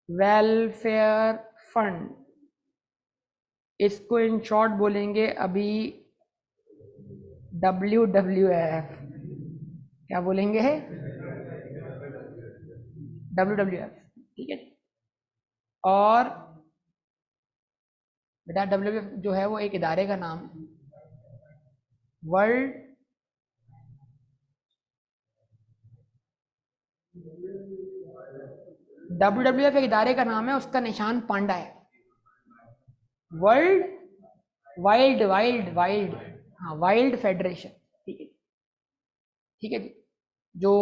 वेलफेयर फंड, इसको इन शॉर्ट बोलेंगे अभी WWF। क्या बोलेंगे? WWF, ठीक है। और बेटा WWF जो है वो एक इदारे का नाम है, वर्ल्ड WWF एक इदारे का नाम है, उसका निशान पांडा है। वर्ल्ड वाइल्ड वाइल्ड वाइल्ड, हाँ वाइल्ड फेडरेशन, ठीक है, ठीक है जी। जो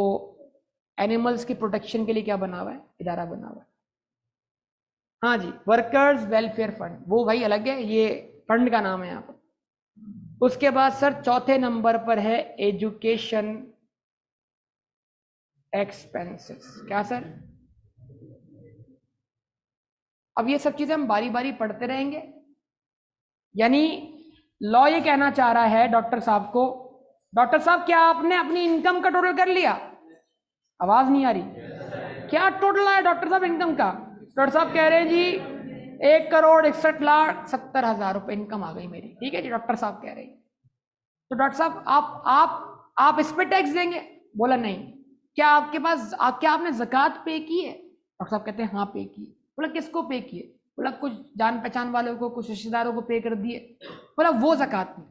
एनिमल्स की प्रोटेक्शन के लिए क्या बना हुआ है? इदारा बना हुआ है। हाँ जी, वर्कर्स वेलफेयर फंड, वो भाई अलग है, ये फंड का नाम है यहाँ पर। उसके बाद सर चौथे नंबर पर है एजुकेशन एक्सपेंसेस। क्या सर? अब ये सब चीजें हम बारी बारी पढ़ते रहेंगे। यानी लॉ ये कहना चाह रहा है डॉक्टर साहब को, डॉक्टर साहब क्या आपने अपनी इनकम का टोटल कर लिया? आवाज नहीं आ रही। क्या टोटल आया डॉक्टर साहब इनकम का? डॉक्टर साहब कह रहे हैं जी 1,61,70,000 रुपए इनकम आ गई मेरी। ठीक है जी, डॉक्टर साहब कह रहे हैं। तो डॉक्टर साहब आप इस पे टैक्स देंगे? बोला नहीं। क्या आपके पास क्या आपने ज़कात पे की है? डॉक्टर साहब कहते हैं हाँ पे की। बोला किसको पे किए? बोला कुछ जान पहचान वालों को, कुछ रिश्तेदारों को पे कर दिए। बोला वो ज़कात में,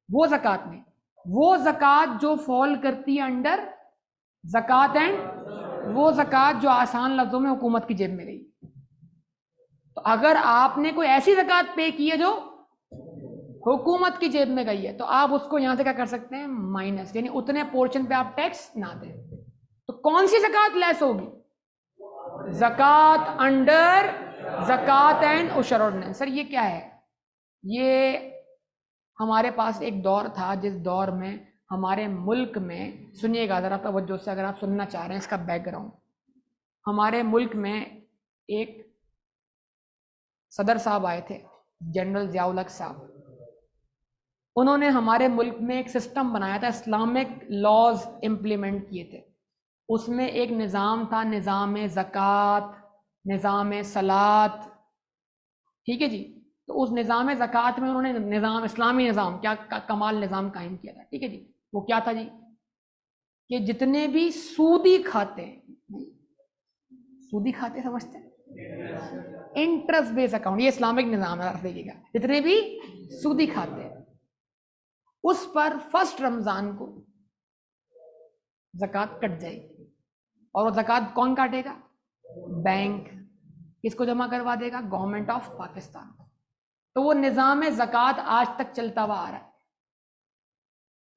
वो ज़कात में, वो ज़कात जो फॉल करती है अंडर ज़कात एंड, वो ज़कात जो आसान लफ्जों में हुकूमत की जेब में गई। तो अगर आपने कोई ऐसी ज़कात पे की है जो हुकूमत की जेब में गई है, तो आप उसको यहां से क्या कर सकते हैं? माइनस, यानी उतने पोर्शन पे आप टैक्स ना दें। तो कौन सी ज़कात लेस होगी? ज़कात under Zakat and Ushr ordinance. Sir ये क्या है? ये हमारे पास एक दौर था जिस दौर में हमारे मुल्क में, सुनिएगा ज़रा तवज्जो से अगर आप सुनना चाह रहे हैं इसका बैकग्राउंड। हमारे मुल्क में एक सदर साहब आए थे, जनरल ज़ियाउल हक साहब। उन्होंने हमारे मुल्क में एक सिस्टम बनाया था, इस्लामिक लॉज इम्प्लीमेंट किए थे। उसमें एक निज़ाम था, निज़ाम ज़कात, निज़ाम सलात। ठीक है जी। तो उस निज़ाम ज़कात में उन्होंने निज़ाम, इस्लामी निज़ाम, क्या कमाल निज़ाम कायम किया था। ठीक है जी। वो क्या था जी? कि जितने भी सूदी खाते, सूदी खाते समझते हैं, इंटरेस्ट बेस्ड अकाउंट, ये इस्लामिक निज़ाम है, देखिएगा। जितने भी सूदी खाते हैं उस पर फर्स्ट रमजान को ज़कात कट जाएगी। और वो ज़कात कौन काटेगा? बैंक। किसको जमा करवा देगा? Government of Pakistan. तो वो निज़ाम ज़कात आज तक चलता हुआ आ रहा है।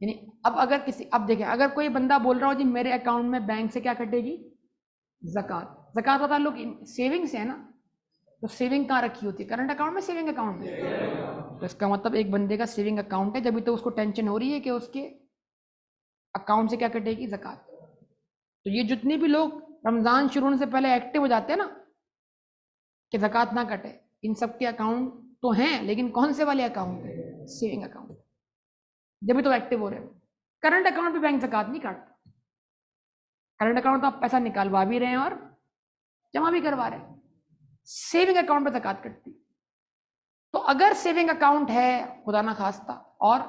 यानी अब अगर किसी, अब देखें, अगर कोई बंदा बोल रहा हो जी मेरे अकाउंट में बैंक से क्या कटेगी? ज़कात। ज़कात का ताल्लुक सेविंग से है ना, तो सेविंग कहाँ रखी होती है? करंट अकाउंट में, सेविंग अकाउंट में। तो इसका मतलब एक बंदे का सेविंग अकाउंट है, जब भी तो उसको टेंशन हो रही है कि उसके अकाउंट से क्या कटेगी? ज़कात। तो ये जितने भी लोग रमज़ान शुरू होने से पहले एक्टिव हो जाते हैं ना कि ज़कात ना कटे, इन सब के अकाउंट तो हैं, लेकिन कौन से वाले अकाउंट है? Saving account. जब भी तो एक्टिव हो रहे हो। करंट अकाउंट पे बैंक ज़कात नहीं काटता। करंट अकाउंट तो आप पैसा निकालवा भी रहे हैं और जमा भी करवा रहे हैं। सेविंग अकाउंट पे ज़कात कटती। तो अगर सेविंग अकाउंट है खुदा ना खास्ता और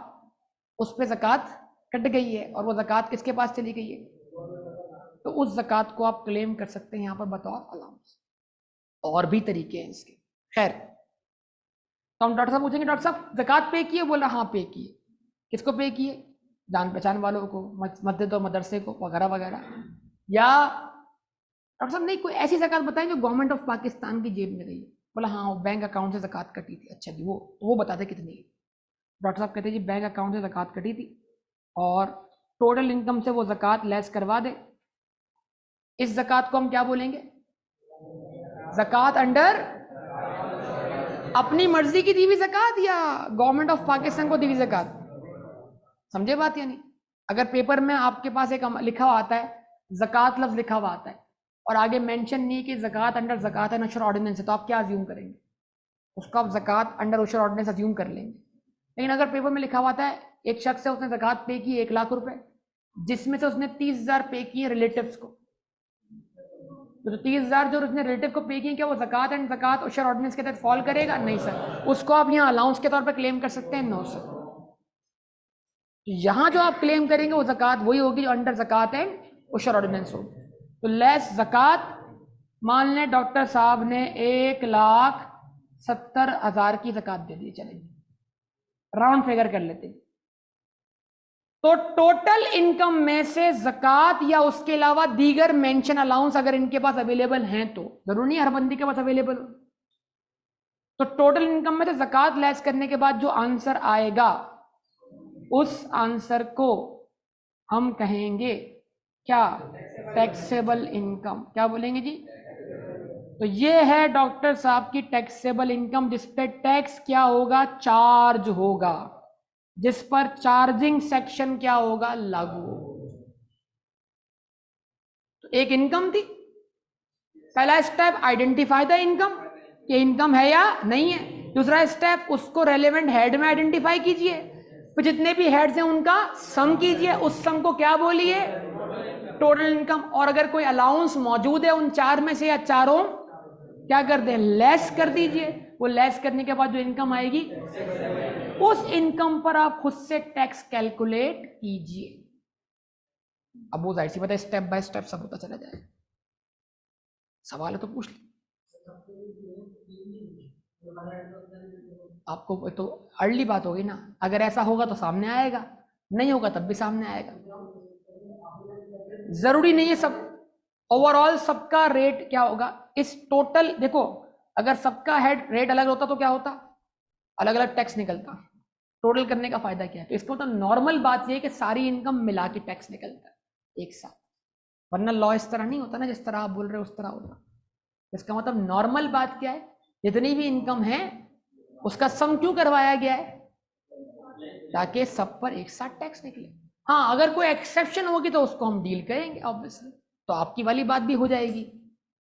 उस पर ज़कात कट गई है और वो ज़कात किसके पास चली गई है, तो उस ज़कात को आप क्लेम कर सकते हैं यहाँ पर बतौर अलाउंस। और भी तरीके हैं इसके। खैर, तो हम डॉक्टर साहब पूछेंगे डॉक्टर साहब ज़कात पे किए? बोला हाँ पे किए। किसको पे किए? जान पहचान वालों को, मस्जिद और मदरसे को, वगैरह वगैरह। या डॉक्टर साहब नहीं, कोई ऐसी ज़कात बताएं जो गवर्नमेंट ऑफ पाकिस्तान की जेब में गई। बोला हाँ, वो बैंक अकाउंट से ज़कात कटी थी। अच्छा जी, वो बताते कितनी है? डॉक्टर साहब कहते जी बैंक अकाउंट से ज़कात कटी थी और टोटल इनकम से वो ज़कात लेस करवा दे। इस ज़कात को हम क्या बोलेंगे? ज़कात अंडर अपनी मर्जी की दी हुई ज़कात या गवर्नमेंट ऑफ पाकिस्तान को दी हुई ज़कात? समझे बात? यानी अगर पेपर में आपके पास एक लिखा हुआ आता है, ज़कात लफ्ज़ लिखा हुआ आता है और आगे मेंशन नहीं कि ज़कात under Zakat and Ushr ordinance है, तो आप क्या अज्यूम करेंगे? उसको आप ज़कात अंडर उशर ऑर्डिनेंस अज्यूम कर लेंगे। लेकिन अगर पेपर में लिखा हुआ था एक शख्स से उसने ज़कात पे की 1,00,000 रुपए, जिसमें से उसने 30,000 पे किए रिलेटिव्स को, तो 30,000 जो उसने रिलेटिव को पे किए, क्या वो ज़कात एंड ज़कात उशर ऑर्डिनेंस के तहत फॉल करेगा? नहीं सर। उसको आप यहाँ अलाउंस के तौर पर क्लेम कर सकते हैं? No sir. यहां जो आप क्लेम करेंगे वो ज़कात वही होगी जो under Zakat and Ushr ordinance होगी। तो लेस ज़कात, मान लें डॉक्टर साहब ने 1,70,000 की ज़कात दे दी, चलेगी, राउंड फिगर कर लेते हैं। तो टोटल इनकम में से ज़कात या उसके अलावा दीगर मेंशन अलाउंस अगर इनके पास अवेलेबल हैं, तो जरूरी नहीं हर बंदी के पास अवेलेबल हो, तो टोटल इनकम में से ज़कात लेस करने के बाद जो आंसर आएगा उस आंसर को हम कहेंगे क्या? Taxable income. क्या बोलेंगे जी? तो ये है डॉक्टर साहब की टैक्सेबल इनकम, जिस पे टैक्स क्या होगा, चार्ज होगा, जिस पर चार्जिंग सेक्शन क्या होगा, लागू होगा। तो एक इनकम थी, पहला स्टेप आइडेंटिफाई द इनकम, कि इनकम है या नहीं है। दूसरा स्टेप उसको रेलेवेंट हेड में आइडेंटिफाई कीजिए, तो जितने भी हेड्स हैं उनका सम कीजिए, उस सम को क्या बोलिए, टोटल इनकम। और अगर कोई अलाउंस मौजूद है उन चार में से या चारों, क्या कर दें, लेस कर दीजिए। वो लेस करने के बाद जो इनकम आएगी, उस इनकम पर आप खुद से टैक्स कैलकुलेट कीजिए। अब वो जाहिर सी बात है, स्टेप बाय स्टेप सब होता चला जाएगा। सवाल है तो पूछ ली। आपको तो अर्ली बात होगी ना, अगर ऐसा होगा तो सामने आएगा, नहीं होगा तब भी सामने आएगा। जरूरी नहीं है सब, ओवरऑल सबका रेट क्या होगा इस टोटल, देखो अगर सबका हेड रेट अलग होता तो क्या होता, अलग अलग टैक्स निकलता। टोटल करने का फायदा क्या है, तो इसका मतलब नॉर्मल बात यह है कि सारी इनकम मिला के टैक्स निकलता है एक साथ, वरना लॉ इस तरह नहीं होता ना, जिस तरह आप बोल रहे हो उस तरह होता। इसका मतलब नॉर्मल बात क्या है, जितनी भी इनकम है उसका सम क्यों करवाया गया है, ताकि सब पर एक साथ टैक्स निकले। हाँ अगर कोई एक्सेप्शन होगी तो उसको हम डील करेंगे ऑब्वियसली, तो आपकी वाली बात भी हो जाएगी।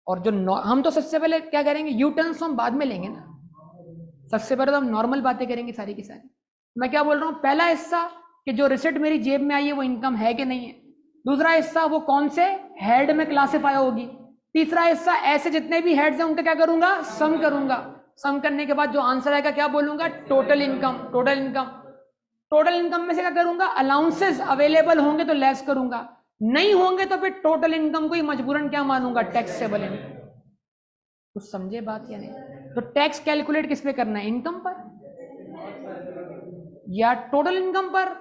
और जो हम तो सबसे पहले क्या करेंगे, यू टर्न्स हम बाद में लेंगे ना, सबसे पहले तो हम नॉर्मल बातें करेंगे सारी की सारी। मैं क्या बोल रहा हूँ, पहला हिस्सा कि जो रिसिप्ट मेरी जेब में आई है वो इनकम है कि नहीं है। दूसरा हिस्सा वो कौन से हेड में क्लासिफाई होगी। तीसरा हिस्सा ऐसे जितने भी हेड्स हैं उनका क्या करूंगा, सम करूंगा। सम करने के बाद जो आंसर आएगा क्या बोलूंगा, total income. Total income, total income में से क्या करूंगा, अलाउंसेस अवेलेबल होंगे तो लेस करूंगा, नहीं होंगे तो फिर टोटल इनकम को ही मजबूरन क्या मानूंगा, टैक्सेबल इनकम। कुछ समझे बात या नहीं। तो टैक्स कैलकुलेट किस पे करना है, इनकम पर या टोटल इनकम पर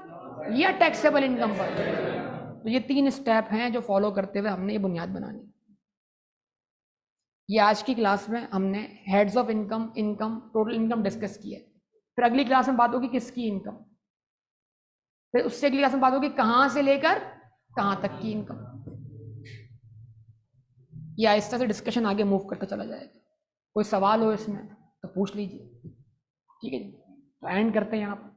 या टैक्सेबल इनकम पर। तो ये तीन स्टेप हैं जो फॉलो करते हुए हमने ये बुनियाद बनानी। ये आज की क्लास में हमने heads of income, income, total income discuss किया है। फिर अगली क्लास में बात होगी किसकी इनकम, फिर उससे अगली क्लास में बात होगी कहां से लेकर कहां तक की इनकम। ये आहिस्ता से डिस्कशन आगे मूव करता चला जाएगा। कोई सवाल हो इसमें तो पूछ लीजिए, ठीक है जी। तो एंड करते हैं यहाँ पर।